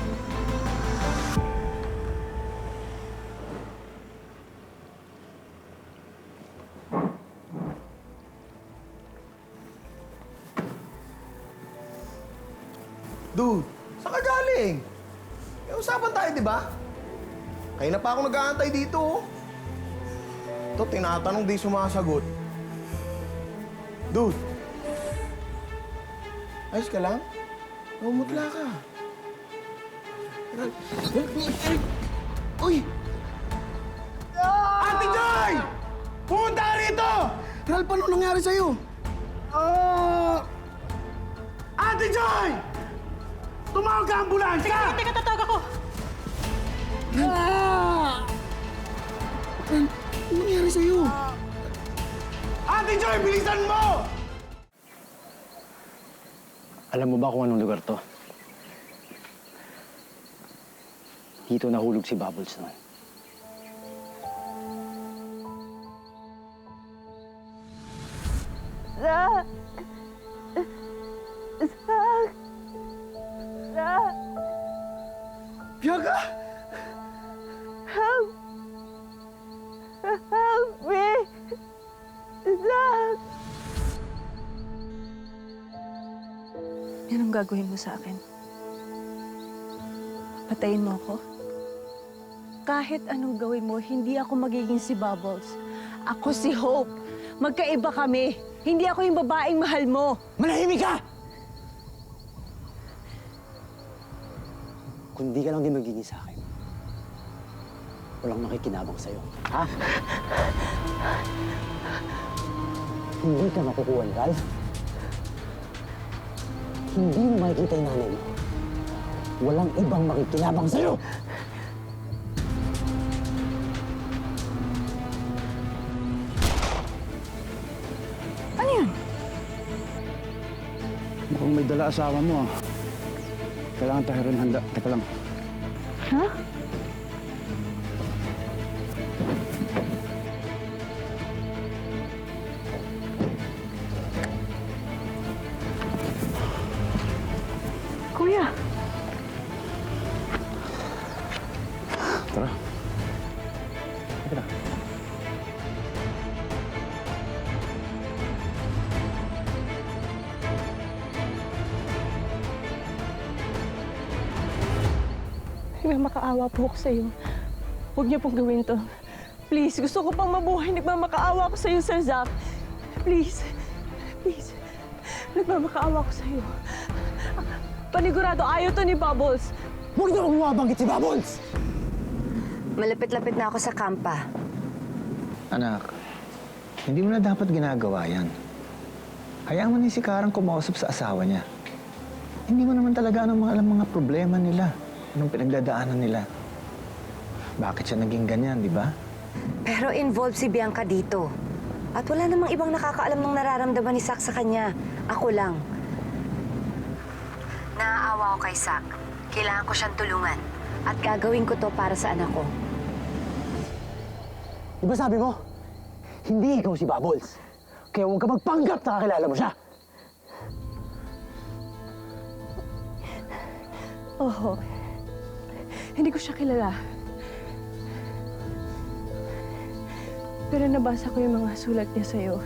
Dude, saan ka galing? May usapan tayo, di ba? Kaya na pa ako nag-aantay dito, oh. Ito, tinatanong, di sumasagot. Dude, ayos ka lang? Namumutla ka. Uy! Ate Joy! Pumunta ka rito! Ral, paano nangyari sa'yo? Ate Joy! Tumawag ka ambulansya! Teka, tatawag ako. Ral, ano nangyari sa'yo? Ate Joy, bilisan mo! Alam mo ba kung anong lugar to? Dito nahulog si Bubbles noon. Zach! Zach! Zach! Bianca! Help! Help me! Zach! Anong gagawin mo sa akin? Patayin mo ako? Kahit anong gawin mo, hindi ako magiging si Bubbles. Ako si Hope. Magkaiba kami. Hindi ako yung babaeng mahal mo. Manahimik ka! Kung di ka lang din magiging sa akin, walang makikinabang sa'yo. Ha? Hindi ka makukuha, Ralph. Hindi mo makikita yung nanay mo. Walang ibang makikinabang sa'yo! Ano yan? Mukhang may dala asawa mo, ah. Kailangan tayo rin handa. Teka lang. Ha? Kuya! Tara. Tara. Nagmamakaawa po ako sa'yo. Huwag niyo pong gawin to. Please, gusto ko pang mabuhay. Nagmamakaawa ako sa'yo, Sir Zach. Please. Please. Nagmamakaawa ako sa'yo. Panigurado, ayaw to ni Bubbles. Huwag na bumabanggit si Bubbles! Malapit-lapit na ako sa kampa. Anak, hindi mo na dapat ginagawa yan. Hayaan mo ni si Karang kumausap sa asawa niya. Hindi mo naman talaga alam mga problema nila. Anong pinagdadaanan nila. Bakit siya naging ganyan, di ba? Pero involved si Bianca dito. At wala namang ibang nakakaalam ng nararamdaman ni Zach sa kanya. Ako lang. Naaawa ko kay Zach. Kailangan ko siyang tulungan. At gagawin ko to para sa anak ko. Di ba sabi mo? Hindi ikaw si Bubbles. Kaya huwag ka magpanggap na kakilala mo siya. Oo. Hindi ko siya kilala. Pero nabasa ko yung mga sulat niya sa'yo.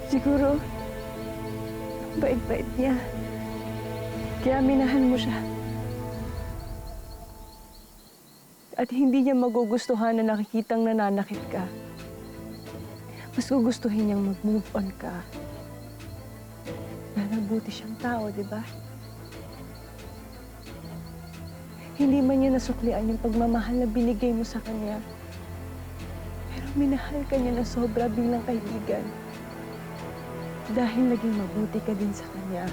Siguro, bait-bait niya. Kaya minahan mo siya. At hindi niya magugustuhan na nakikitang nananakit ka. Mas gugustuhin niyang mag-move on ka. Dahil mabuti siyang tao, di ba? Hindi man niya nasuklian yung pagmamahal na binigay mo sa kanya. Pero minahal ka niya na sobra bilang kaibigan. Dahil naging mabuti ka din sa kanya.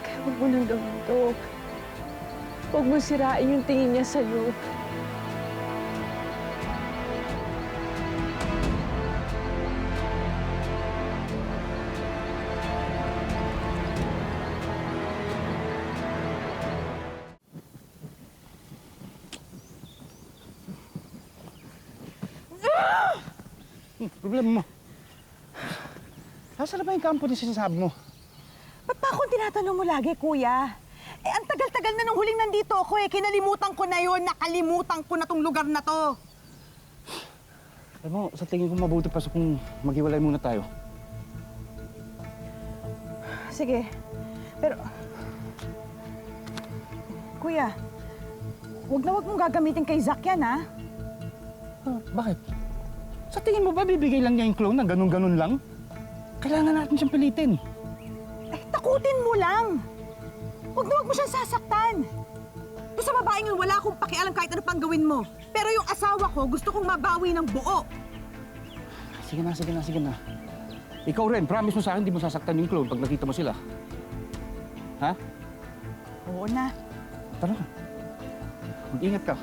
Kaya huwag mo nang gawin to. Huwag mo sirain yung tingin niya sa'yo. Problema mo. Nasaan na ba yung kampo na sinasabi mo? Ba't pa akong tinatanong mo lagi, kuya? Eh, ang tagal-tagal na nung huling nandito ako eh. Kinalimutan ko na yon, nakalimutan ko na tong lugar na to. Alam mo, sa tingin ko mabuti pa sa kung maghiwalay muna tayo. Sige, pero... Kuya, huwag mong gagamitin kay Zack yan, ha? Bakit? Sa tingin mo ba bibigay lang niya yung clone na ganun-ganun lang? Kailangan natin siyang pilitin. Eh, takutin mo lang. Huwag mo siyang sasaktan. Doon sa babaeng yun, wala akong pakialam kahit ano pang gawin mo. Pero yung asawa ko, gusto kong mabawi ng buo. Sige na. Ikaw rin, promise mo sa akin, di mo sasaktan yung clone pag nakita mo sila. Ha? Oo na. Tara na. Mag-ingat ka.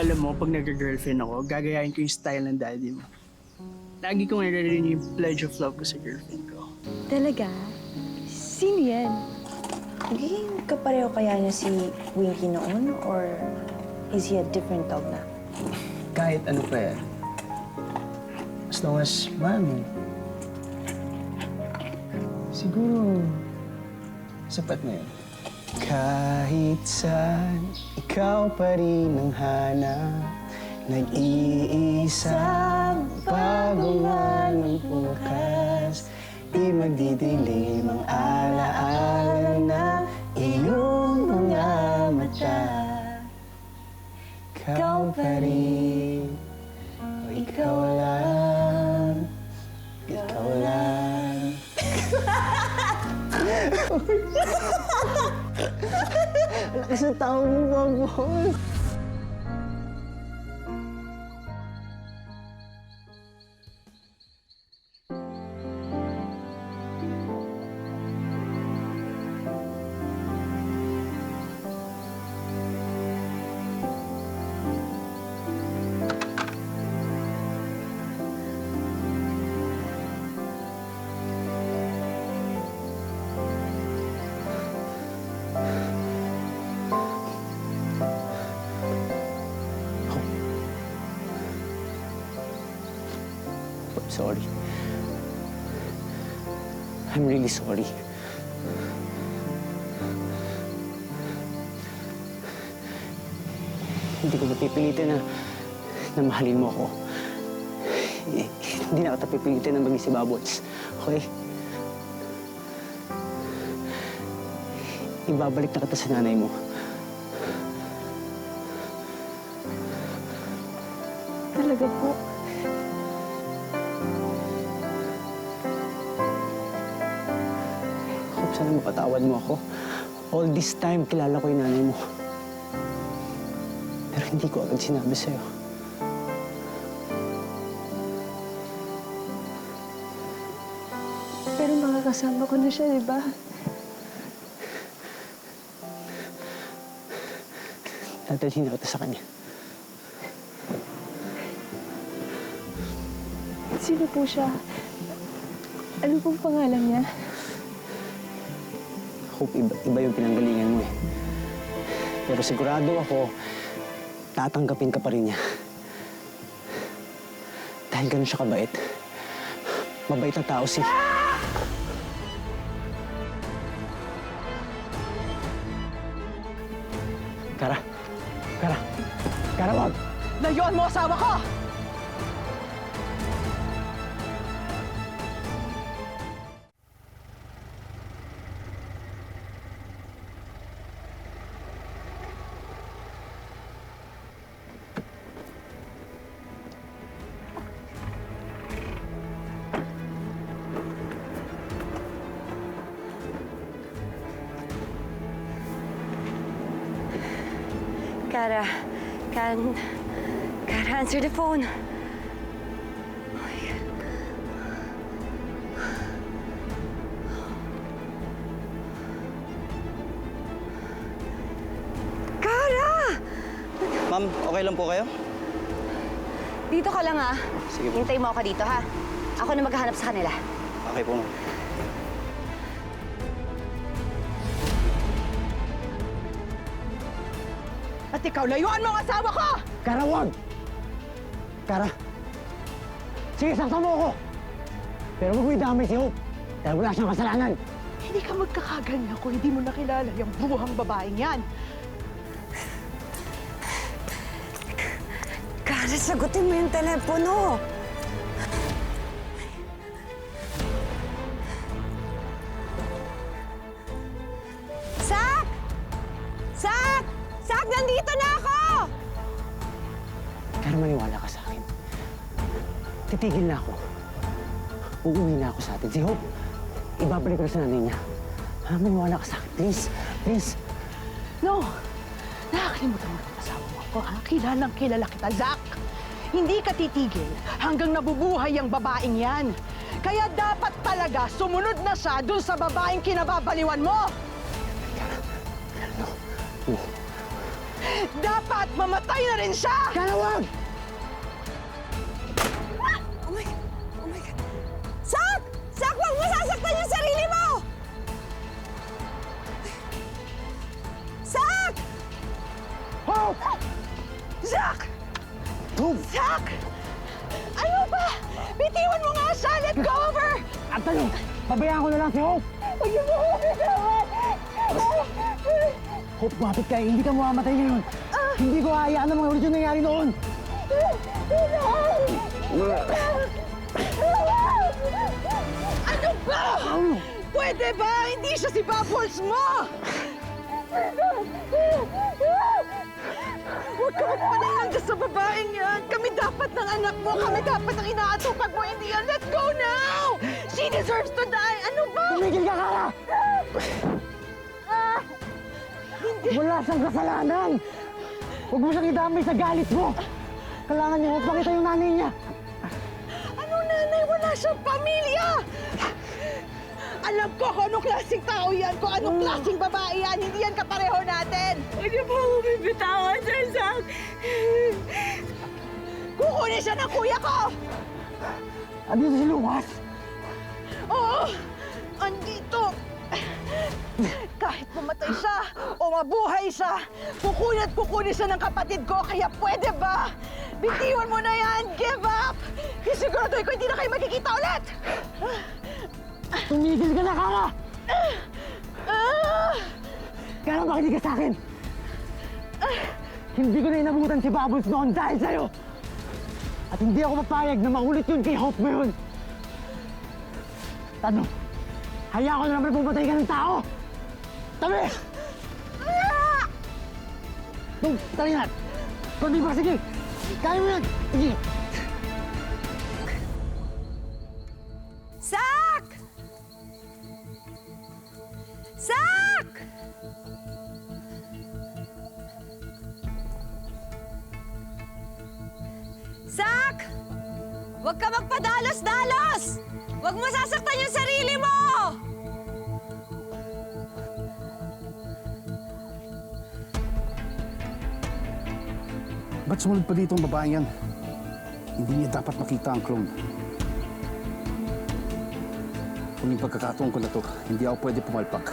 Alam mo, pag nag-girlfriend ako, gagayahin ko yung style ng daddy mo. Lagi kong narinig yung pledge of love ko sa girlfriend ko. Talaga? Sino yan? Naging kapareho kaya niya si Winky noon? Or is he a different dog na? Kahit ano pa yan. As long as mahal mo. Siguro, sapat na yun. Kahit saan, ikaw pa rin ang hanap. Nag-iisang bago man ang bukas. Di magdidilim ang alaala na iyong mga mata. Ikaw pa rin, o ikaw lang, ikaw lang. Lakas ng tao mo, Bambol. Sorry. I'm really sorry. Hindi ko napipilitin na mahalin mo ako. Hindi na kita pipilitin na maging si Babots. Okay? Ibabalik na kita sa nanay mo. Talaga po. Sana mapatawad mo ako. All this time, kilala ko yung nanay mo. Pero hindi ko agad sinabi sa'yo. Pero makakasama ko na siya, di ba? Dadalhin na kita sa kanya. Sino po siya? Ano pong pangalan niya? Hope iba yung pinanggalingan mo eh. Pero sigurado ako, tatanggapin ka pa rin niya. Dahil ganun siya kabait. Mabait na tao si... Kara! Kara! Kara, wag! Layuan mo asawa ko! Kara, Kara, answer the phone. Kara! Ma'am, okay lang po kayo? Dito ka lang, ha? Sige po. Hintay mo ako dito, ha? Ako na maghahanap sa kanila. Okay po, ma'am. At ikaw, layuan mo ang asawa ko! Kara, wag! Kara, sige, saktan mo ako! Pero huwag mo idamay si Hope dahil wala siyang kasalanan. Hindi ka magkakaganyan kung hindi mo nakilala yung buhang babaeng yan. Kara, sagutin mo yung telepono. Sak! Sak! Sak, nandito na ako! Kara, maniwala ka sa akin. Titigil na ako. Uuwi na ako sa atin. Si Hope, ibabalik ko na sa nanay niya. Ha, maniwala ka sa akin. Please, please. No! Nakakalimutan mo ang asawa mo ako, ha? Kilalang kilala kita, Zach. Hindi ka titigil hanggang nabubuhay ang babaeng yan. Kaya dapat talaga sumunod na siya dun sa babaeng kinababaliwan mo. No. Dapat mamatay na rin siya! Kara, wag! Oh my God! Sak! Sak, huwag mo sasaktan yung sarili mo! Sak! Hope! Zach! Hope! Zach! Ano ba? Bitiwan mo nga siya! Let go of her! At ano? Pabayaan ko na lang si Hope! Huwag niyo mo ako bitawan! Hope, mapit ka. Hindi ka mamamatay ngayon. Hindi ko hayaan na mga ulit yung nangyari noon. Ano ba? Pwede ba? Hindi siya si Bubbles mo! Huwag ka magpanalang dyan sa babaeng yan! Kami dapat ng anak mo! Kami dapat ang inaatukan mo! Hindi yan! Let go now! She deserves to die! Ano ba? Tumigil ka, Kara! Wala siyang kasalanan! Huwag mo siyang idamay sa galit mo! Kailangan niya Hope makita yung nanay niya! Ano nanay? Wala siyang pamilya! Alam ko kung anong klaseng tao yan, kung anong klaseng babae yan. Hindi yan kapareho natin. Huwag niyo po ako bibitawan, Sir Zach. Kukunin siya ng kuya ko! Andito si Lucas! Oo! Andito! Kahit mamatay siya o mabuhay siya, kukunin siya ng kapatid ko, kaya pwede ba? Bitiwan mo na yan! Give up! Isiguraduhin ko hindi na kayo magkikita ulit! Tumigil ka na, Kara! Kara, makinig ka sa akin! Hindi ko na inabutan si Bubbles noon dahil sa'yo! At hindi ako papayag na maulit yun kay Hope ngayon! Ano? Hayaan ko na naman pumatay ka ng tao! Tabi! Nung, tali na! Kundi ba, sige! Kaya mo yan! Sige! Sak! Sak! Sak! Huwag ka magpadalos-dalos! Huwag mo sasaktan yung sarili mo! Ba't sumunod pa dito ang babaeng yan? Hindi niya dapat makita ang clone. Huling pagkakataon ko na to, hindi ako pwede pumalpak.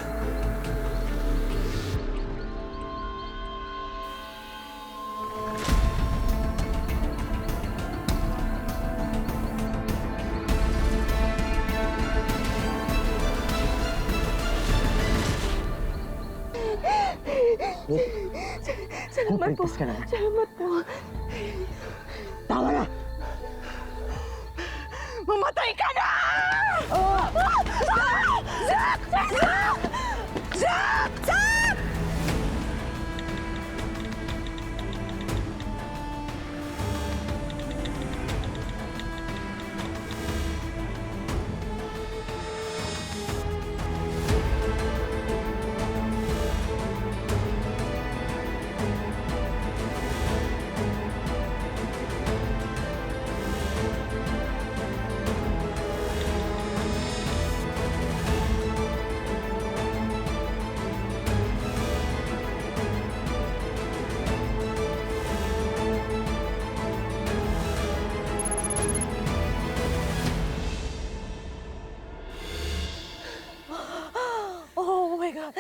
Salamat po. Ka na. Salamat po. Tama na! Mamatay ka na! Zach! Zach! Zach! Zach!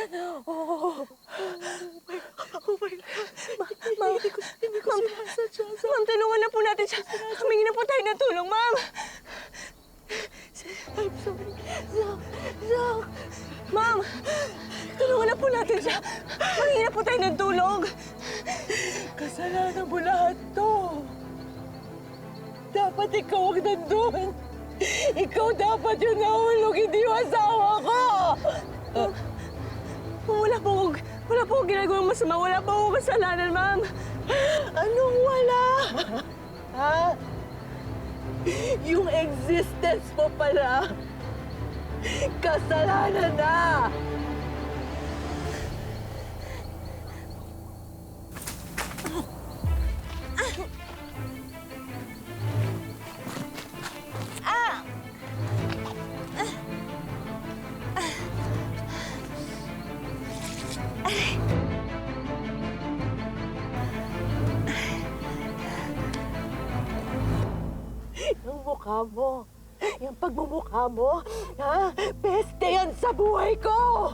Oh my God. Ma'am, hindi ko sinasadya. Ma'am, tulungan na po natin siya. Humingi na po tayo ng tulong, ma'am. I'm sorry. Zach. Ma'am, tulungan na po natin siya. Humingi na po tayo ng tulong. Kasalanan mo lahat to. Dapat ikaw ang nandun. Ikaw dapat yung nahulog, hindi yung asawa ko. Wala po akong ginagawang masama. Wala po akong kasalanan, ma'am. Anong wala? Ha? Yung existence mo pala, kasalanan na! Yung mukha mo, yung pagmumukha mo, ha? Peste yan sa buhay ko!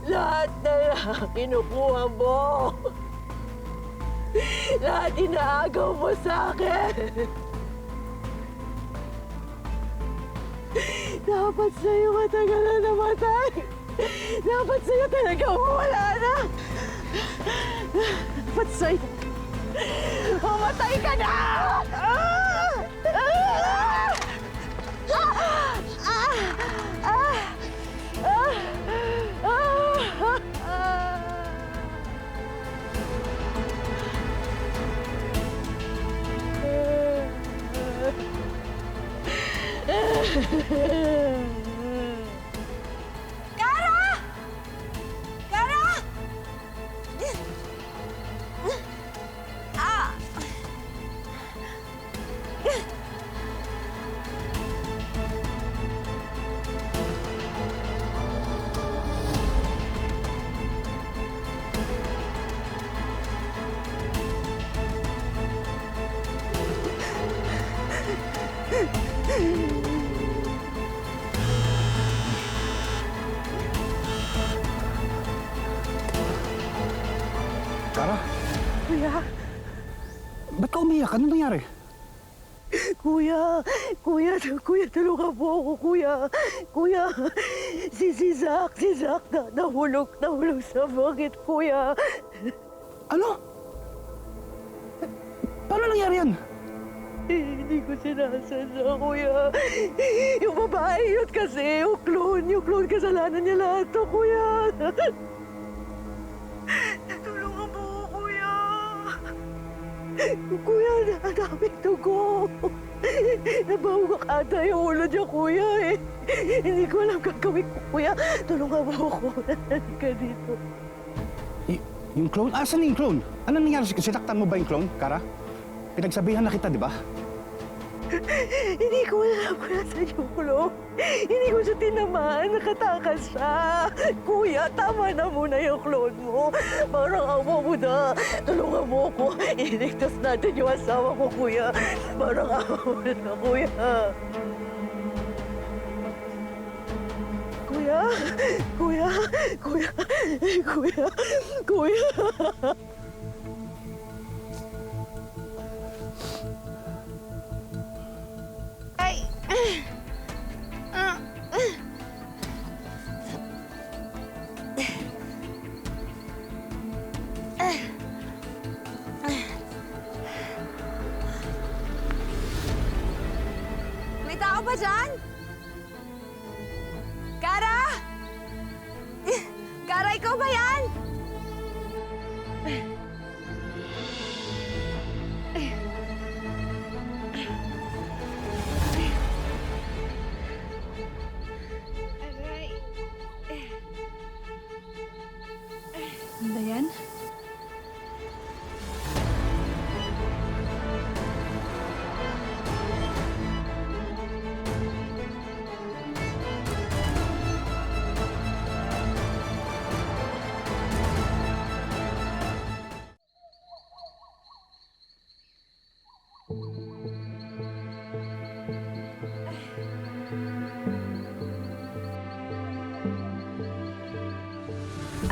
Lahat na lang kinukuha mo. Lahat inaagaw mo sa akin. Dapat sa'yo matagal na namatay. Dapat sa'yo talaga wala na. Dapat sa'yo. Mamatay ka na! Kara! Kara! Kara, Kuya, ba't ka umiyak? Ano nangyari? Kuya, tulungan po ako, Kuya, si Zach nahulog sa bakit, Kuya. Ano? Paano nangyari yan? Hindi ko sinasadya, Kuya. Yung babae yun kasi, yung clone, kasalanan niya lahat to, Kuya. Tulungan mo ako, Kuya. Kuya, ang daming dugo. Nabawak ata yung ulo niya, Kuya, eh. Hindi ko alam gagawin ko, Kuya. Tulungan mo ako. Halika dito. Yung clone? Asan yung clone? Ano nangyari? Sinaktan mo ba yung clone, Kara? Pinagsabihan na kita, di ba? Hindi ko alam kung nasa yung clone. Hindi ko siya tinamaan. Nakatakas siya. Kuya, tama na muna yung clone mo. Parang awa mo na. Tulungan mo ako. Iligtas natin yung asawa ko, Kuya. Parang awa mo na, Kuya. Kuya. May tao ba dyan? Kara! Kara, ikaw ba yan? Ano ba yan?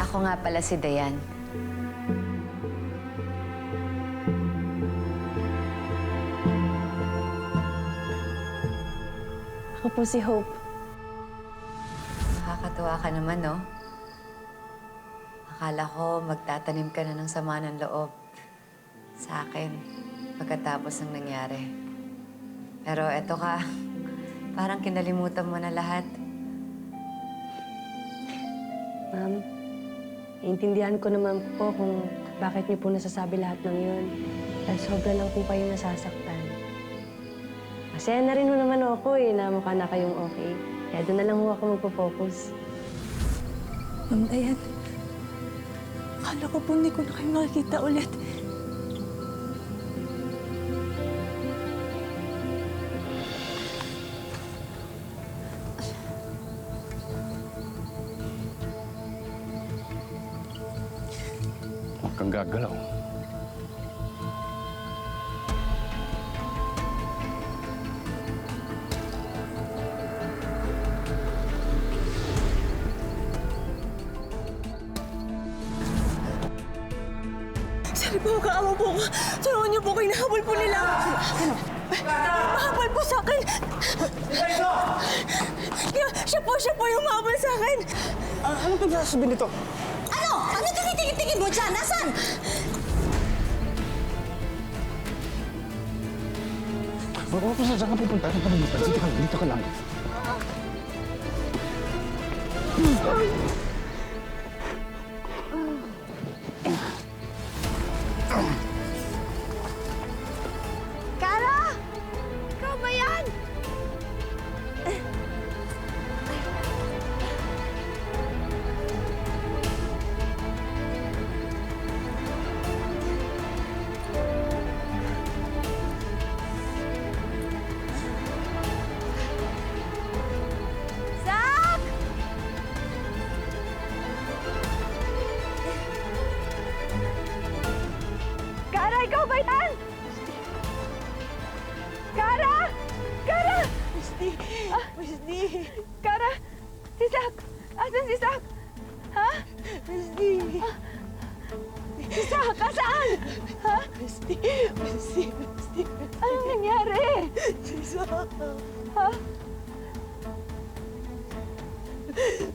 Ako nga pala si Dayan. Ako po si Hope. Nakakatuwa ka naman, no? Akala ko magtatanim ka na ng sama ng loob sa akin pagkatapos ng nangyari. Pero eto ka, parang kinalimutan mo na lahat. Ma'am, iintindihan ko naman po kung bakit niyo po nasasabi lahat ng yun. Dahil sobra lang po kayo nasasaktan. Masaya na rin ho naman ako na mukha na kayong okay. Kaya doon na lang ho ako magpo-focus. Ma'am Dayan, akala ko po hindi ko na kayo makikita ulit. Huwag kang gagalaw. Sorry po, kaawa po ako. Tulungan niyo po kayo, nahabol po nila. Mahabol po sa akin. Siya po yung mahabol sa akin. Ano pagsasabi nito? Ano? Ano tinitingin mo dyan? Nasaan? Huwag ko saan ka pupunta. Dito ka lang. Kara! Ikaw ba yan? Zach! Kara, ikaw ba yan? Kara! Kara! Misty! Misty! Kara! Si Zach! Asan si Zach? Ha? Misty! Si Zach, asaan? Ha? Misty! Misty! Misty! Anong nangyari? Si Zach! Ha?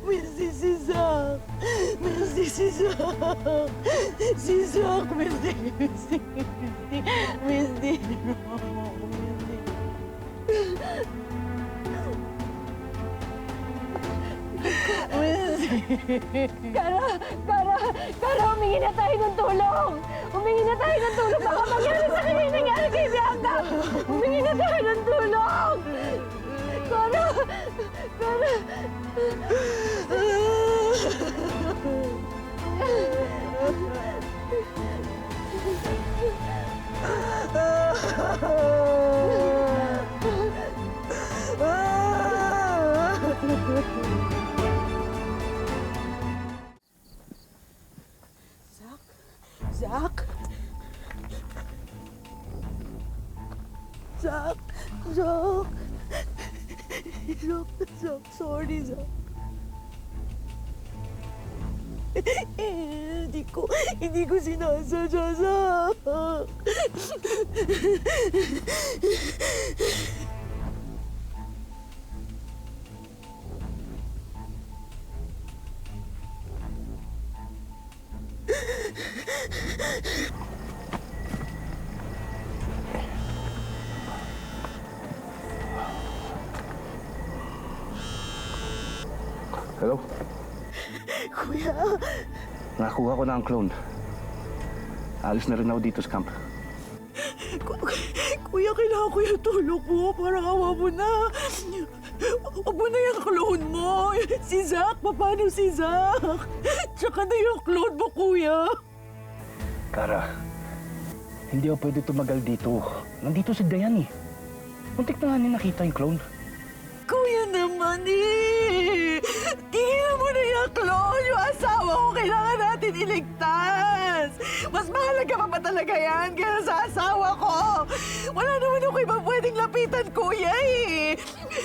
Misty, si Zach! Misty, si Zach! Si Zach! Misty! Misty! Misty! Misty! Kara, humingi na tayo ng tulong! Humingi na tayo ng tulong! Baka mangyari sa kanya yung nangyari kay Bianca! Humingi na tayo ng tulong! Kara! Zach? Zach? Zach? Zach, sorry, Zach. Hindi ko sinasadya, Zach. Hello? Kuya, Nakuha ko na ang clone. Alis na rin ako dito sa camp. Kuya, kailangan ko yung tulong mo. Parang awa mo na. Huwag mo na yung clone mo. Si Zach, paano si Zach? Tsaka na yung clone mo, Kuya. Kara, hindi ako pwede tumagal dito. Nandito si Dayan eh. Muntik na nga niya nakita yung clone. Kuya naman eh. Tingnan mo na yung clone. Yung asawa ko kailangan natin iligtas. Mas mahalaga pa ba talaga yan kaya sa asawa ko? Wala naman ako ibang pwede pwedeng lapitan, kuya eh.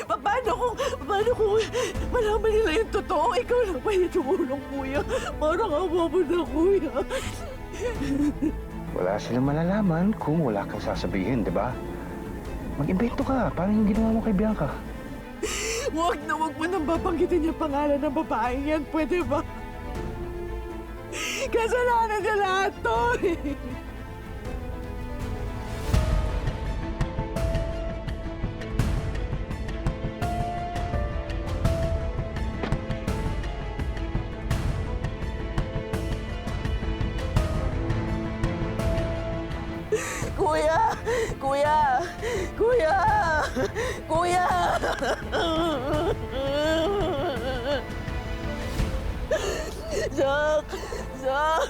Paano kung malaman nila yung totoo? Ikaw lang pwede tumulong, kuya. Parang awa mo na, kuya. Wala silang malalaman kung wala kang sasabihin, di ba? Mag-imbento ka, parang yung ginawa mo kay Bianca. Huwag mo nang babanggitin yung pangalan ng babaeng yan. Pwede ba? Kasalanan niya lahat to eh. Kuya! Kuya! Kuya! Kuya! Zak! Zak!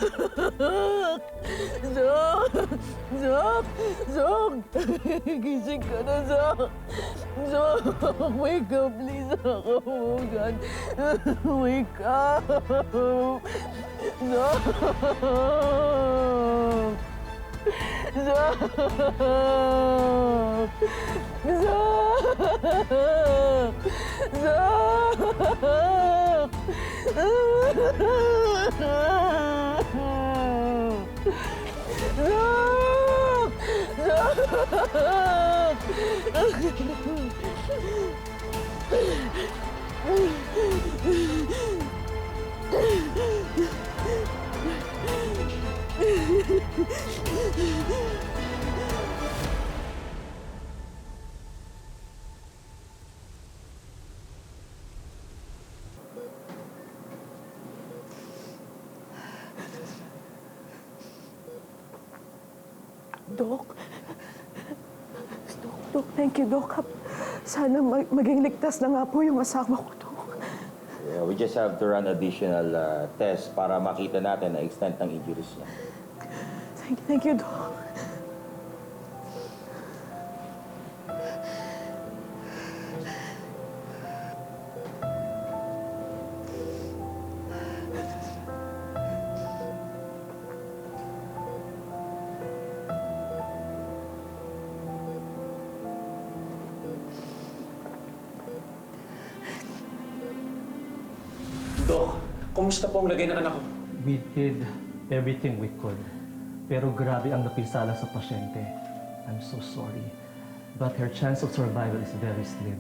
Zak! Zak! Zak! Gising ka na, Zak! Zak! Wake up, please, Zak! Oh, God! Wake up! Zak! Zak! Zak! Dok. Dok, thank you, Dok. Sana maging ligtas na nga po yung asawa ko, Dok. Yeah, we just have to run additional tests para makita natin ang extent ng injuries niya. Thank you, Dok. Dok, kumusta po ang lagay ng anak ko? We did everything we could. Pero grabe ang napinsala sa pasyente. I'm so sorry. But her chance of survival is very slim.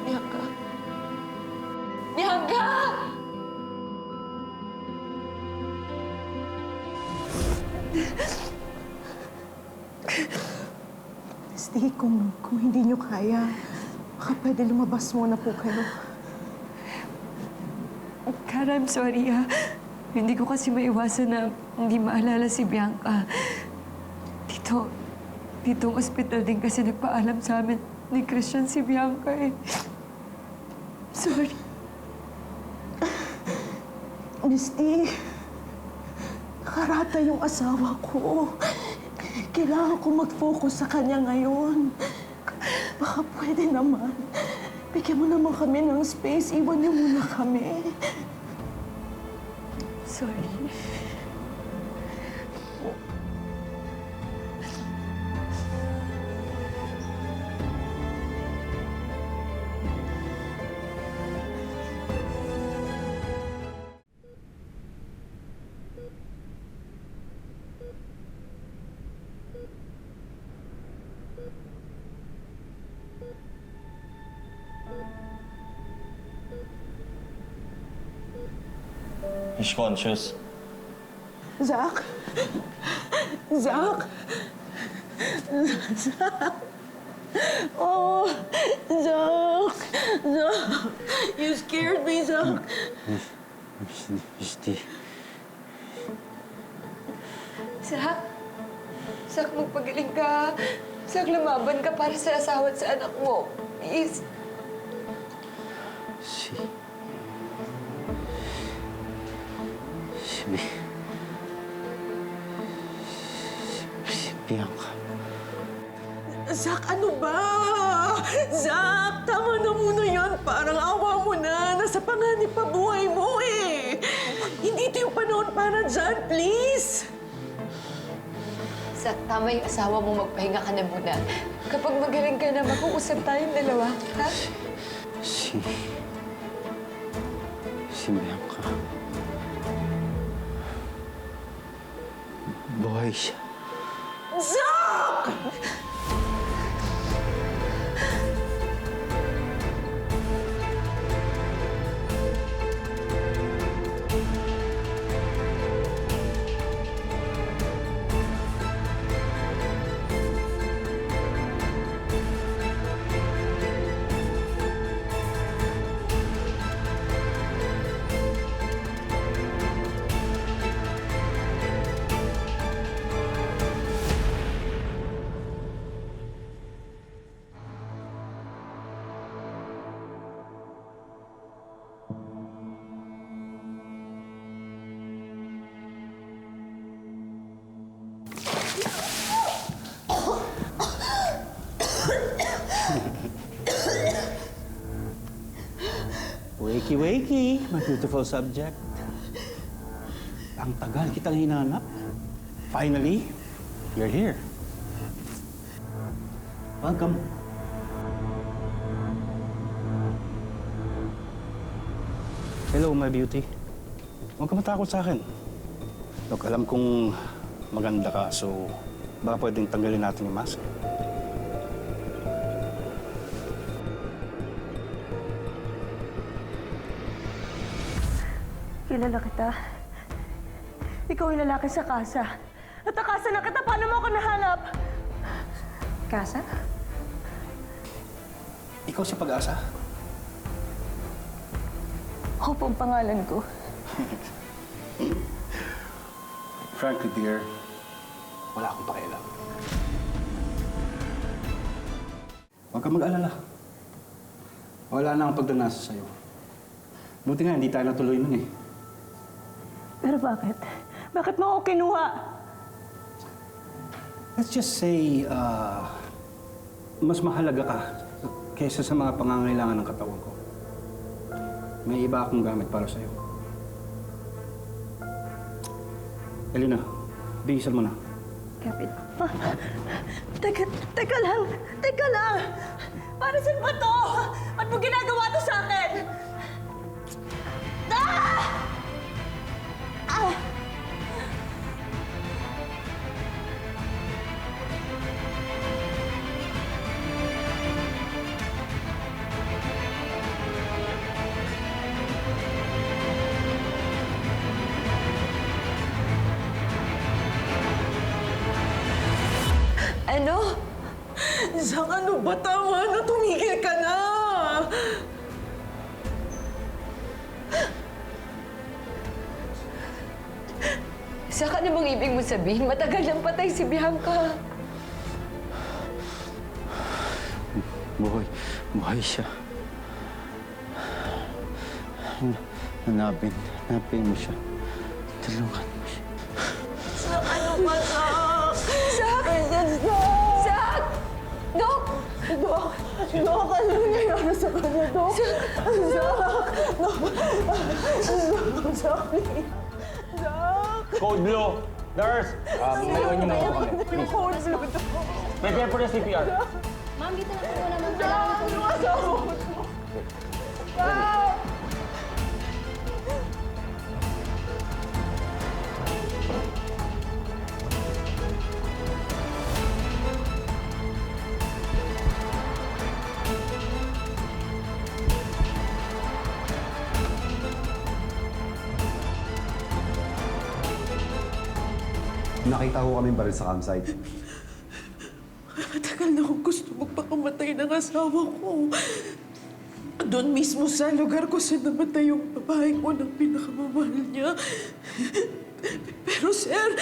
Bianca! Bianca! Steve, kung hindi niyo kaya, baka pwede lumabas muna po kayo. Cara, I'm sorry Hindi ko kasi maiwasan na hindi maalala si Bianca. Ditong ospital din kasi nagpaalam sa amin ni Christian si Bianca eh. Sorry. Misty, nakarata yung asawa ko. Kailangan ko mag-focus sa kanya ngayon. Baka pwede naman. Bigyan mo naman kami ng space. Iwan niyo muna kami. Sorry. He's conscious. Zach? Zach? Zach? Oh, Zach! Zach! You scared me, Zach! Misty. Zach, magpagaling ka. Zach, lumaban ka para sa asawa at sa anak mo. Please. Si Bianca. Zach, ano ba? Zach, tama na muna yan. Parang awa mo na. Nasa panganib pa buhay mo eh. Hindi ito yung panahon para dyan, please. Zach, tama yung asawa mo. Magpahinga ka na muna. Kapag magaling ka na, mag-uusap tayong dalawa, ha? Si Bianca. Buhay siya. Zach! Wakey, my beautiful subject. Ang tagal kitang hinanap. Finally, you're here. Welcome. Hello, my beauty. Huwag ka matakot sa akin. Look, alam kong maganda ka, so baka pwedeng tanggalin natin yung mask. Kilala kita. Ikaw yung lalaki sa kasa. At ang kasa na kita, paano mo ako nahanap? Kasa? Ikaw si Pag-asa? Hope ang pangalan ko. Frankly, dear, wala akong pakialam. Huwag ka mag-alala. Wala na akong pagdanasa sa'yo. Buti nga, hindi tayo natuloy nun eh. Pero bakit? Bakit mo ako kinuha? Let's just say, mas mahalaga ka kaysa sa mga pangangailangan ng katawan ko. May iba akong gamit para sa'yo. Elena, bihisan mo na. Kapit. Teka lang! Teka lang! Para saan ba to? Ba't mo ginagawa to sa akin? Ah! Ah! Ano? Zach, ano ba? Tama na, tumigil ka na! Zach, ano bang ibig mo sabihin? Matagal nang patay si Bianca. Buhay siya. Hanapin mo siya. Tulungan mo siya. Zach, ano ba, Zach? Zach! Zach! Dok! Dok! Dok, ano nangyayari sa kanya, Dok? Zach! Dok! Zach, please! Zach! Code Blue! Nurse! Ngayon niyo muna kami. Please. Code Blue, Dok! Prepare for the CPR. Ma'am, dito na po muna, ma'am. Zach! Ano ka sa mo? Zach! Nakita ko kami baril sa campsite. Matagal na akong gusto magpakamatay ng asawa ko. Doon mismo sa lugar ko saan namatay yung babae ko ng pinakamamahal niya. Pero sir,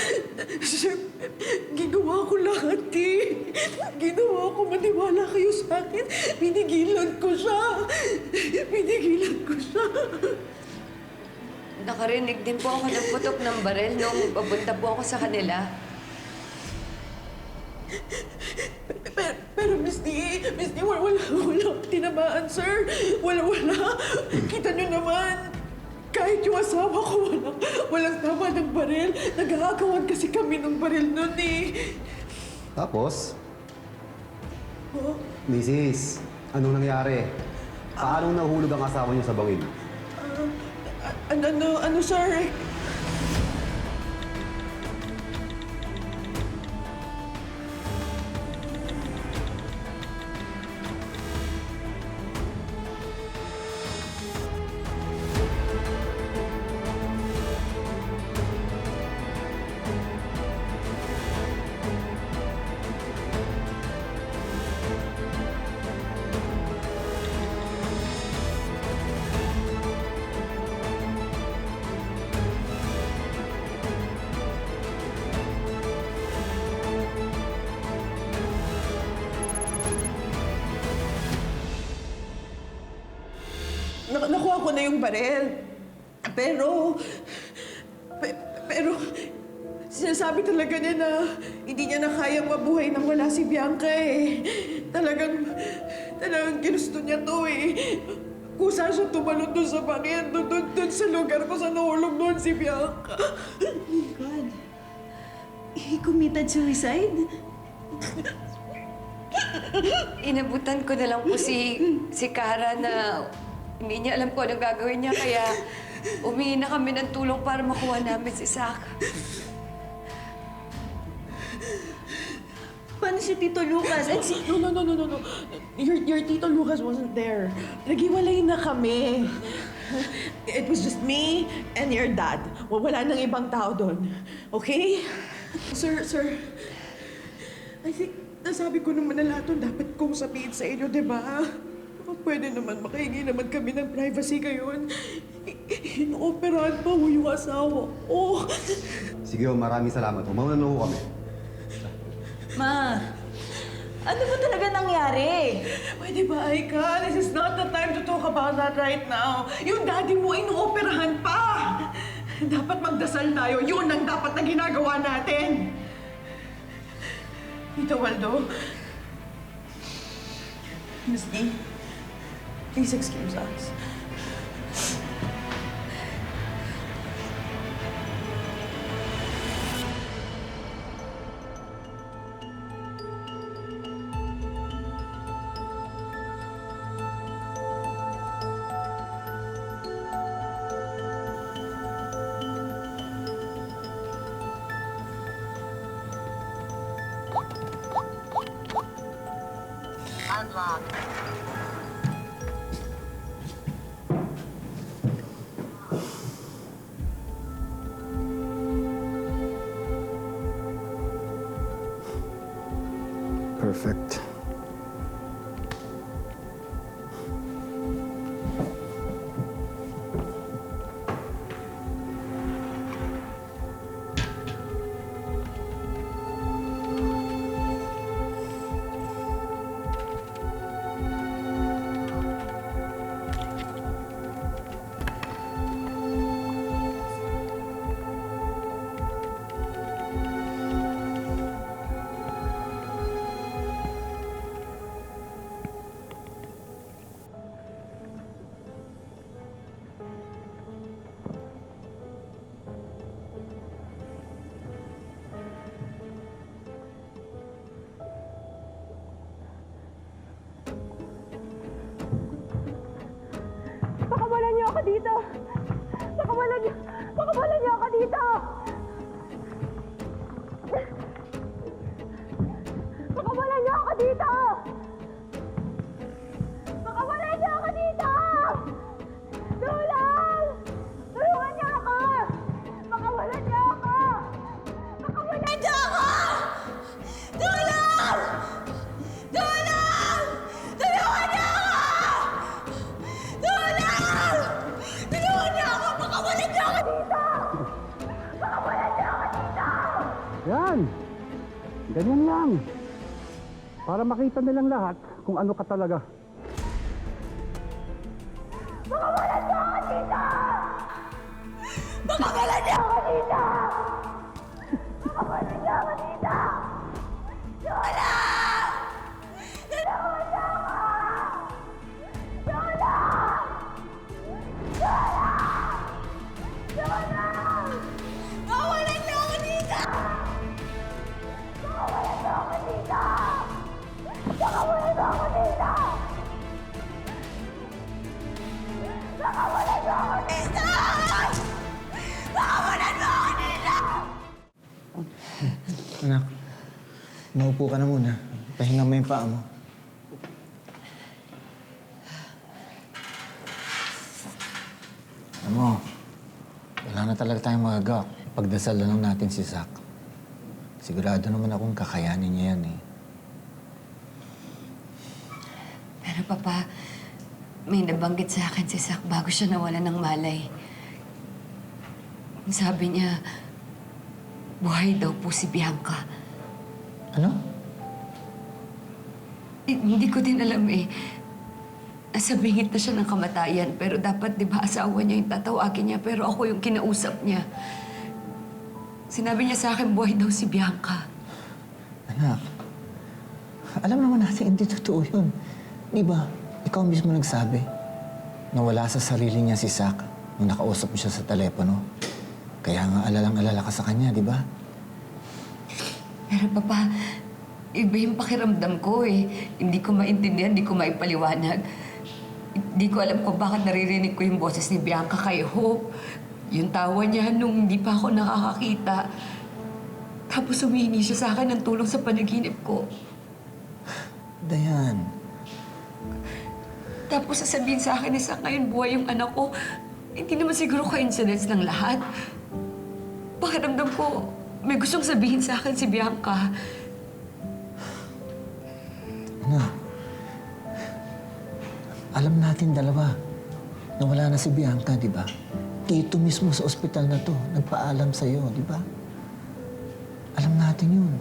ginawa ko lahat eh. Ginawa ko, maniwala kayo sa akin. Pinigilan ko siya. Pinigilan ko siya. Nakarinig din po ako ng putok ng baril nung papunta po ako sa kanila. Pero Miss D, wala tinamaan, sir. Wala. Kita niyo naman. Kahit yung asawa ko, walang tama ng baril. Nag-aagawan kasi kami ng baril nun eh. Tapos, Oh, Mrs., anong nangyari? Paano nahulog ang asawa niyo sa bangin? ano, sir? Nakuha ko na yung baril. Pero sinasabi talaga niya na hindi niya na kayang mabuhay nang wala si Bianca eh. Talagang ginusto niya to eh. Kung saan siya tumalon doon sa bangin, doon sa lugar ko sa nahulog doon si Bianca. Oh my God. He committed suicide? Inabutan ko na lang po si Cara na hindi niya alam kung anong gagawin niya, kaya umingi na kami ng tulong para makuha namin si Zach. Paano si Tito Lucas? No. Your Tito Lucas wasn't there. Naghiwalay na kami. It was just me and your dad. Wala nang ibang tao doon. Okay? Sir. I think nasabi ko naman na lahat yung dapat kong sabihin sa inyo, di ba? Pwede naman, makahingi naman kami ng privacy ngayon. Inooperahan pa ho yung asawa ko. Sige, maraming salamat. Umauna na ho kami. Ma, ano ba talaga nangyari? Pwede ba, Aika? This is not the time to talk about that right now. Yung daddy mo, inooperahan pa. Dapat magdasal tayo. Yun ang dapat na ginagawa natin. Tito Waldo. Miss D, please excuse us. Perfect. Pakawalan niyo ako dito! Pakawalan niyo ako dito! Pakawalan niyo ako dito! Pakawalan niyo ako dito! Tulong! Tulungan niyo ako! Pakawalan niyo ako! Pakawalan niyo ako! Tulong! Tulong! Tulungan niyo ako! Tulong! Tulungan niyo ako! Pakawalan niyo ako dito! Pakawalan niyo ako dito! Yan! Ganyan lang. Para makita nilang lahat kung ano ka talaga. Pakawalan niyo ako dito! Pakawalan niyo ako dito! Pakawalan niyo ako dito! Tulong! Anak, maupo ka na muna. Pahinga mo yung paa mo. Alam mo, wala na talaga tayong magagawa. Pagdasal na lang natin si Zach. Sigurado naman akong kakayanin niya yan eh. Pero Papa, may nabanggit sa akin si Zach bago siya nawala ng malay. Sabi niya, buhay daw po si Bianca. Ano? Hindi ko din alam eh. Nasa bingit na siya ng kamatayan, pero dapat di ba asawa niya yung tatawagin niya, pero ako yung kinausap niya. Sinabi niya sa akin, buhay daw si Bianca. Anak, alam naman natin hindi totoo yun. Di ba, ikaw mismo nagsabi na wala sa sarili niya si Zach nung nakausap mo siya sa telepono. Kaya nga alalang-alala ka sa kanya, di ba? Pero Papa, iba yung pakiramdam ko eh. Hindi ko maintindihan, hindi ko maipaliwanag. Hindi ko alam kung bakit naririnig ko yung boses ni Bianca kay Hope. Yung tawa niya nung hindi pa ako nakakakita. Tapos humihingi siya sa akin ng tulong sa panaginip ko. Dayan. Tapos sasabihin sa akin na sa ngayon buhay yung anak ko. Hindi naman siguro coincidence ng lahat. Pakiramdam ko, may gustong sabihin sa akin si Bianca. Anak, alam natin dalawa na wala na si Bianca, di ba? Dito mismo sa ospital na to, nagpaalam sa'yo, di ba? Alam natin yun.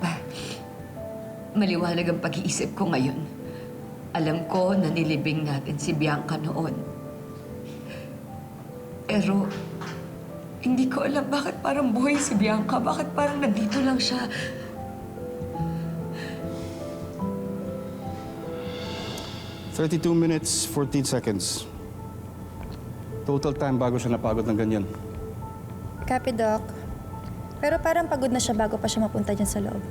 Pa, maliwanag ang pag-iisip ko ngayon. Alam ko na nilibing natin si Bianca noon. Pero, hindi ko alam bakit parang buhay si Bianca. Bakit parang nandito lang siya. 32 minutes, 14 seconds. Total time bago siya napagod ng ganyan. Copy, Doc. Pero parang pagod na siya bago pa siya mapunta dyan sa loob.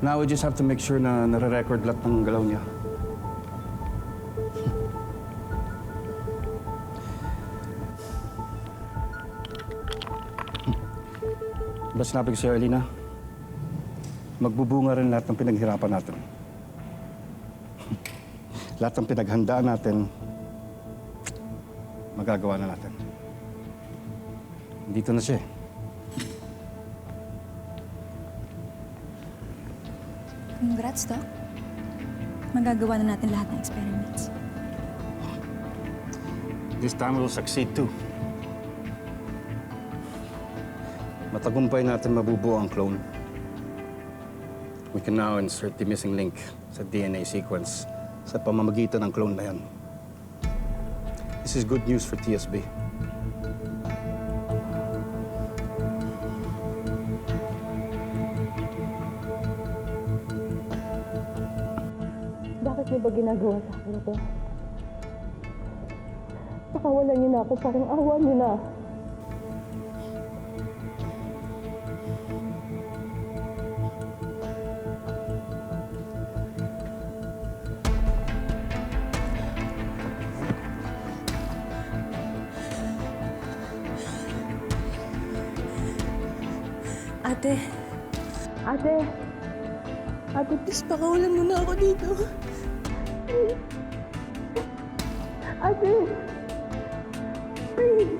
Now we just have to make sure na nare-record lahat ng galaw niya. Diba sinabi ko sa'yo, Elena? Magbubunga rin lahat ng pinaghirapan natin. Lahat ng pinaghandaan natin, magagawa na natin. Dito na siya. Congrats, Doc. Magagawa na natin lahat ng experiments. This time we'll succeed too. Matagumpay natin mabubuo ang clone. We can now insert the missing link sa DNA sequence sa pamamagitan ng clone na yan. This is good news for TSB. Bakit niyo ba ginagawa sa akin ito? Pakawalan niyo na ako, parang awa niyo na. Ate. Ate. Ate, please, pakawalan mo na ako dito. Ate. Please.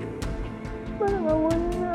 Parang awa niyo na.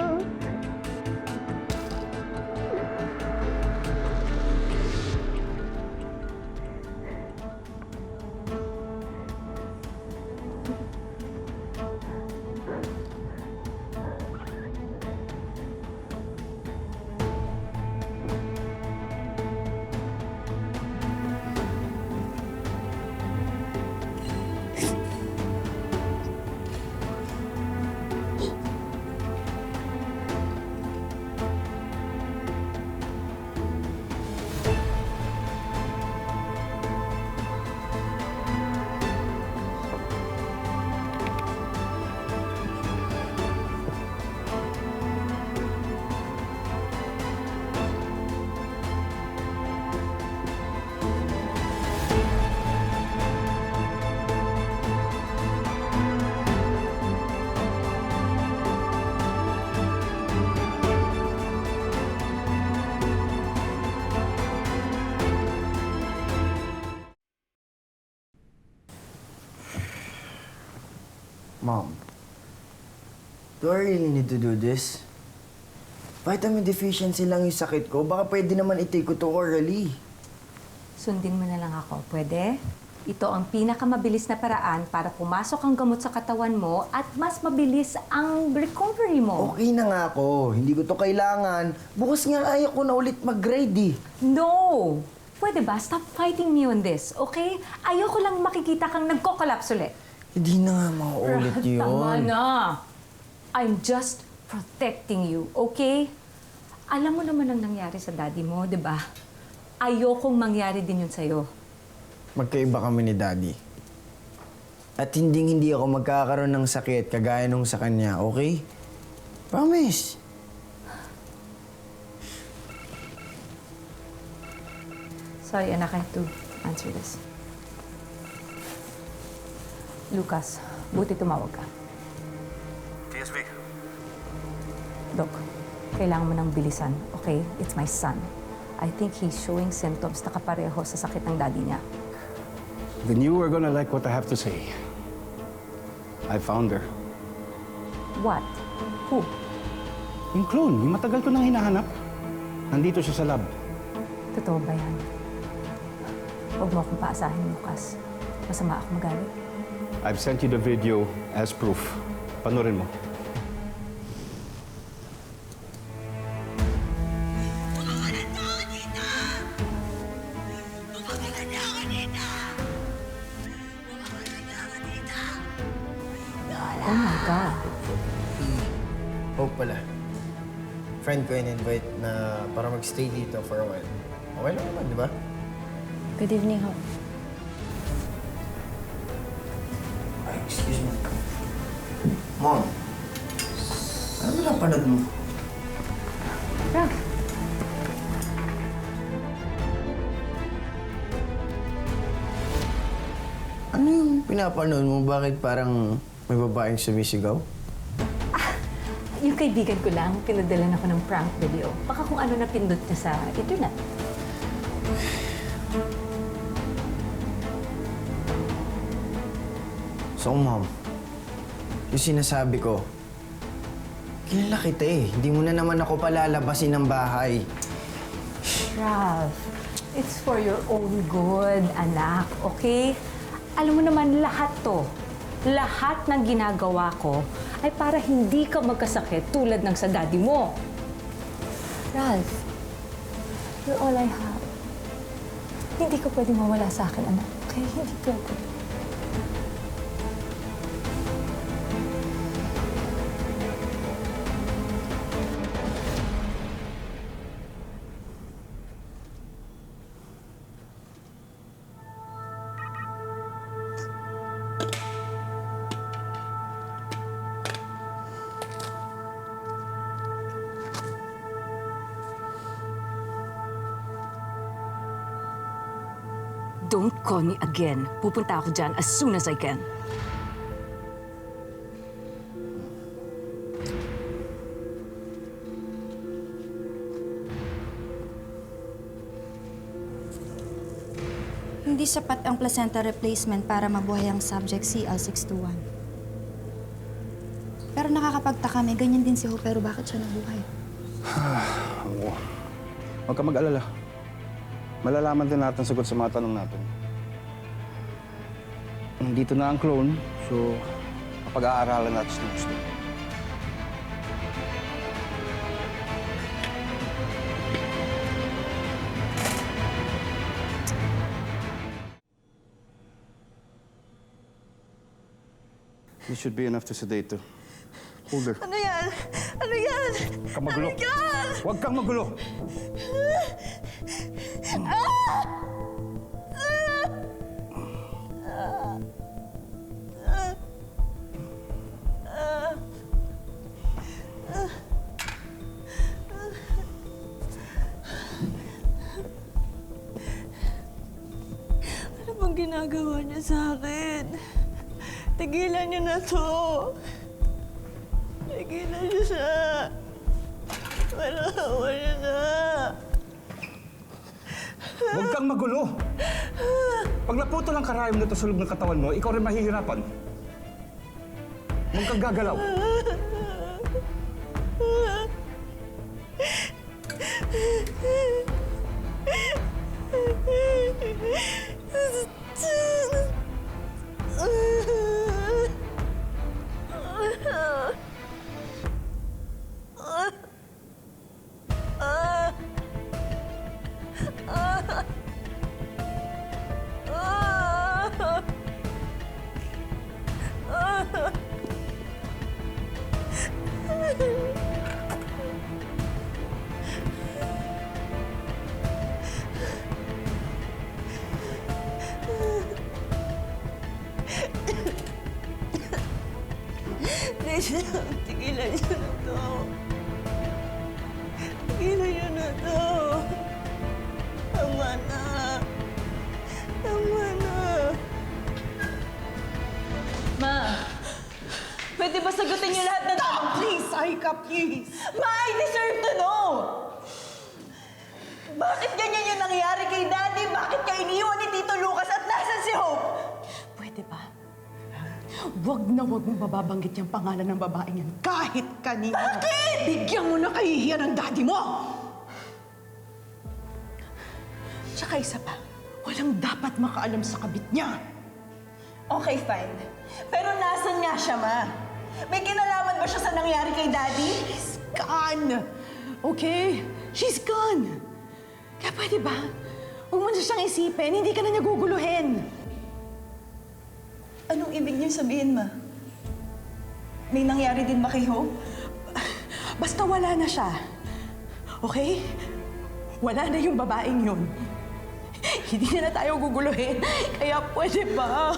Mom, do I really need to do this? Vitamin deficiency lang yung sakit ko. Baka pwede naman i-take ko to orally. Sundin mo na lang ako, pwede? Ito ang pinakamabilis na paraan para pumasok ang gamot sa katawan mo at mas mabilis ang recovery mo. Okay na nga ako. Hindi ko to kailangan. Bukas nga ayaw ko na ulit mag-grade eh. No! Pwede ba? Stop fighting me on this, okay? Ayoko lang makikita kang nagko-collapse ulit. Hindi na nga mauulit yun. Tama na! I'm just protecting you, okay? Alam mo naman ang nangyari sa daddy mo, di ba? Ayokong mangyari din yun sa'yo. Magkaiba kami ni Daddy. At hindi ako magkakaroon ng sakit kagaya nung sa kanya, okay? Promise. Sorry, anak, I have to answer this. Lucas, buti tumawag ka. TSB. Doc, kailangan mo ng bilisan, okay? It's my son. I think he's showing symptoms na kapareho sa sakit ng daddy niya. Then you are gonna like what I have to say. I found her. What? Who? Yung clone, yung matagal ko nang hinahanap. Nandito siya sa lab. Totoo ba yan? Huwag mo akong paasahin, Lucas. Masama ako magalit. I've sent you the video as proof. Panorin mo. Oh my God. Hope pala. Friend ko in-invite na para mag-stay dito for a while. Okay lang naman, di ba? Good evening, Hope. Ay, excuse me. Mom, ano napanood mo? Ralph. Ano yung pinapanood mo? Bakit parang may babaeng sumisigaw? Yung kaibigan ko lang, pinadalan ako ng prank video. Baka kung ano napindot niya sa internet. So, Mom, yung sinasabi ko, kilala kita eh. Hindi mo na naman ako palalabasin ng bahay. Ralph, it's for your own good, anak, okay? Alam mo naman, lahat ng ginagawa ko ay para hindi ka magkasakit tulad ng sa daddy mo. Ralph, you're all I have. Hindi ka pwede mawala sa akin, anak. Okay? Hindi pwede. Don't call me again. Pupunta ako dyan as soon as I can. Hindi sapat ang placenta replacement para mabuhay ang subject CL621. Pero nakakapagtaka, may ganyan din si Hope, pero bakit siya nabuhay? Huwag ka mag-alala. Malalaman din natin sagot sa mga tanong natin. Nandito na ang clone, so kapag-aaralan natin sa gusto. This should be enough to sedate her. Hold her. Ano yan? Ano yan? Huwag kang magulo. Ano yan? Huwag kang magulo. Ano bang ginagawa niya sa akin? Tigilan niyo na to. Tigilan niyo siya. Malawa niyo na. Huwag kang magulo. Pag naputol ang karayom nito sa loob ng katawan mo, ikaw rin mahihirapan. Huwag kang gagalaw. Please, tigilan niyo na to. Tigilan niyo na to. Tama na. Tama na. Ma, pwede ba sagutin niyo lahat ng tanong? Please, Aika, please. Ma, I deserve to know! Bakit ganyan yung nangyari kay Daddy? Bakit ka iniwan ni Tito Lucas at nasan si Hope? Pwede ba? Huwag na huwag mong bababanggit yung pangalan ng babaeng yan kahit kanino. Bakit? Bigyan mo na kahihiyan ng daddy mo! Tsaka isa pa, walang dapat makaalam sa kabit niya. Okay, fine. Pero nasan nga siya, Ma? May kinalaman ba siya sa nangyari kay Daddy? She's gone! Okay? She's gone! Kaya pwede ba? Huwag mo na siyang isipin, hindi ka na niya guguluhin. Anong ibig niyo sabihin, Ma? May nangyari din ba kay Hope? Basta wala na siya. Okay? Wala na yung babaeng yun. Hindi na tayo guguluhin. Kaya pwede ba?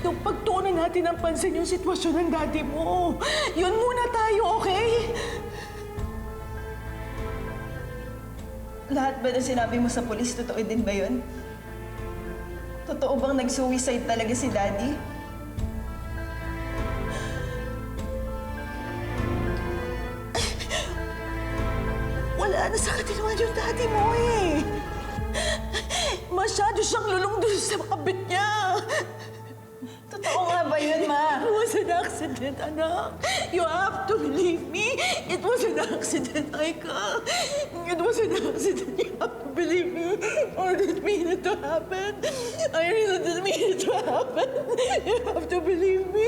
Nung pagtuunan natin ng pansin yung sitwasyon ng daddy mo. Yun muna tayo, okay? Lahat ba na sinabi mo sa polis, totoo din ba yun? Totoo bang nag-suicide talaga si Daddy? Wala na sa katilungan yung daddy mo eh. Masyado siyang lulong doon sa kabit niya. Totoo nga ba yun, Ma? It was an accident, anak. You have to believe me. It was an accident, Aika. It was an accident. You have to believe me. I didn't mean it to happen. I really didn't mean it to happen. You have to believe me.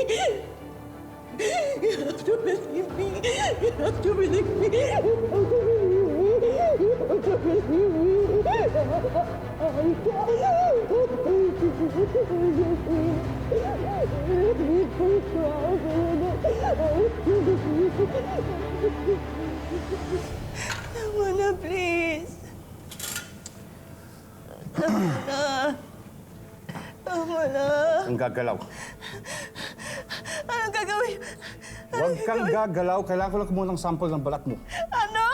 You have to believe me. You have to believe me. You have to believe me. You have to believe me. Tama na, please. Tama na. Tama na. Ang gagalaw. Anong gagawin? Huwag kang gagalaw. Kailangan ko lang kumuha ng sample ng balat mo. Ano?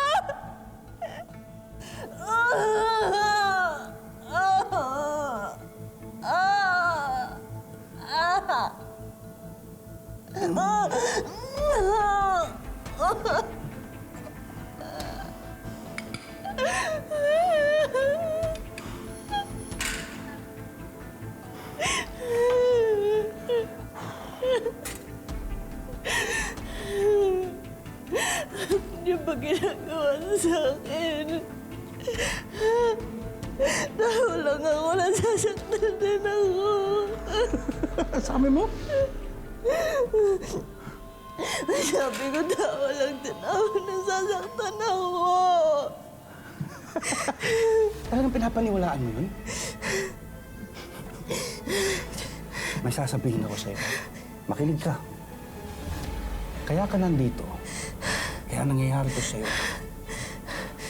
Hindi ba ginagawa sa akin? Tao lang ako, nasasaktan din ako. Sabi mo? Sabi ko, tao lang din ako, nasasaktan ako. Talagang pinapaniwalaan mo yun? May sasabihin ako sa'yo. Makinig ka. Kaya ka nandito. Kaya nangyayari to sa'yo.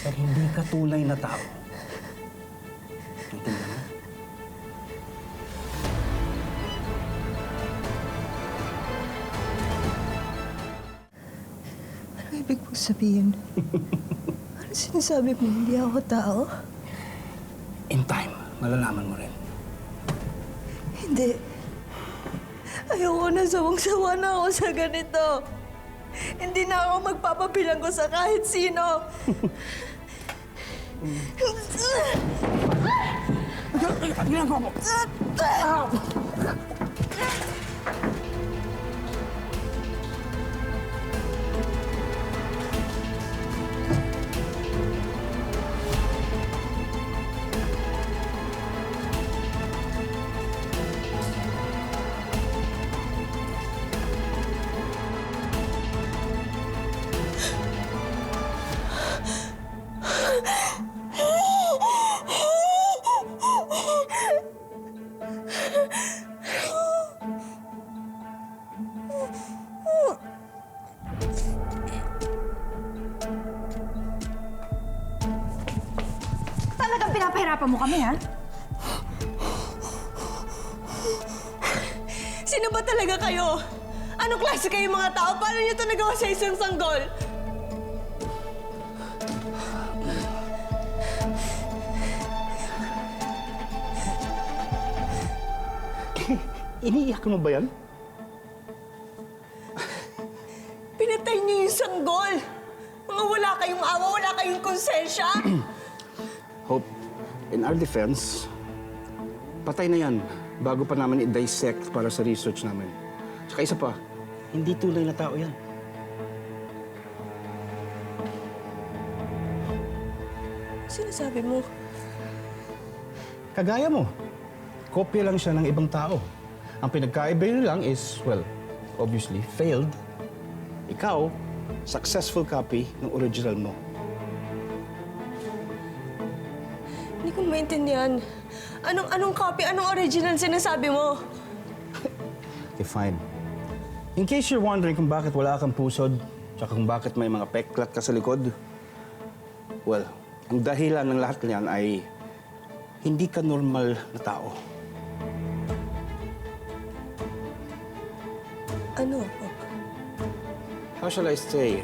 Dahil hindi ka tunay na tao. Intindihan mo? Ano ibig mong sabihin? Ano sinasabi mo? Hindi ako tao? In time, malalaman mo rin. Hindi. Ayoko na, sawang-sawa na ako sa ganito. Hindi na ako magpapabilanggo sa kahit sino. Ginagawa mo! pinapahirapan mo kami, ha? Sino ba talaga kayo? Anong klase kayong mga tao? Paano niyo ito nagawa sa isang sanggol? Iniiyak mo ba yan? Pinatay niyo yung sanggol! Mga wala kayong awa, wala kayong konsensya! Hope, in our defense, patay na yan bago pa namin i-dissect para sa research namin. Tsaka isa pa, hindi tunay na tao yan. Sinasabi mo? Kagaya mo, kopya lang siya ng ibang tao. Ang pinagkaiba yun lang is, well, obviously, failed. Ikaw, successful copy ng original mo. Hindi ko maintindihan. Anong copy, anong original sinasabi mo? Okay, fine. In case you're wondering kung bakit wala kang pusod, tsaka kung bakit may mga peklat ka sa likod, well, ang dahilan ng lahat niyan ay hindi ka normal na tao. Ano ako? How shall I say?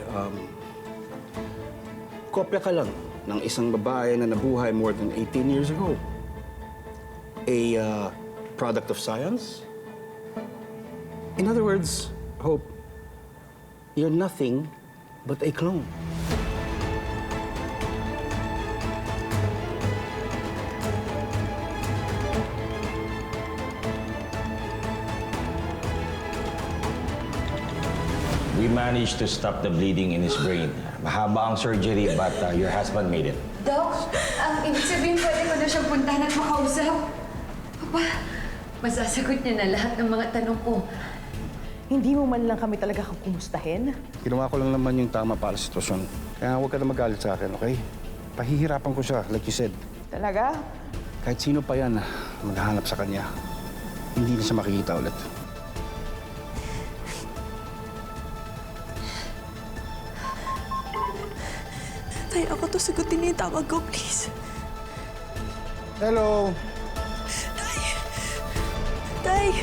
Kopya ka lang ng isang babae na nabuhay more than 18 years ago. A product of science? In other words, Hope, you're nothing but a clone. We managed to stop the bleeding in his brain. Mahaba ang surgery, but your husband made it. Dok, ibig sabihin pwede ko na siyang puntahan at makausap. Papa, masasagot niya na lahat ng mga tanong ko. Hindi mo man lang kami talaga kumustahin? Ginawa ko lang naman yung tama para sa sitwasyon. Kaya huwag ka na magalit sa akin, okay? Pahihirapan ko siya, like you said. Talaga? Kahit sino pa yan maghahanap sa kanya, hindi na siya makikita ulit. Tay, ako to, sagutin niyo yung tawag ko, please. Hello? Tay!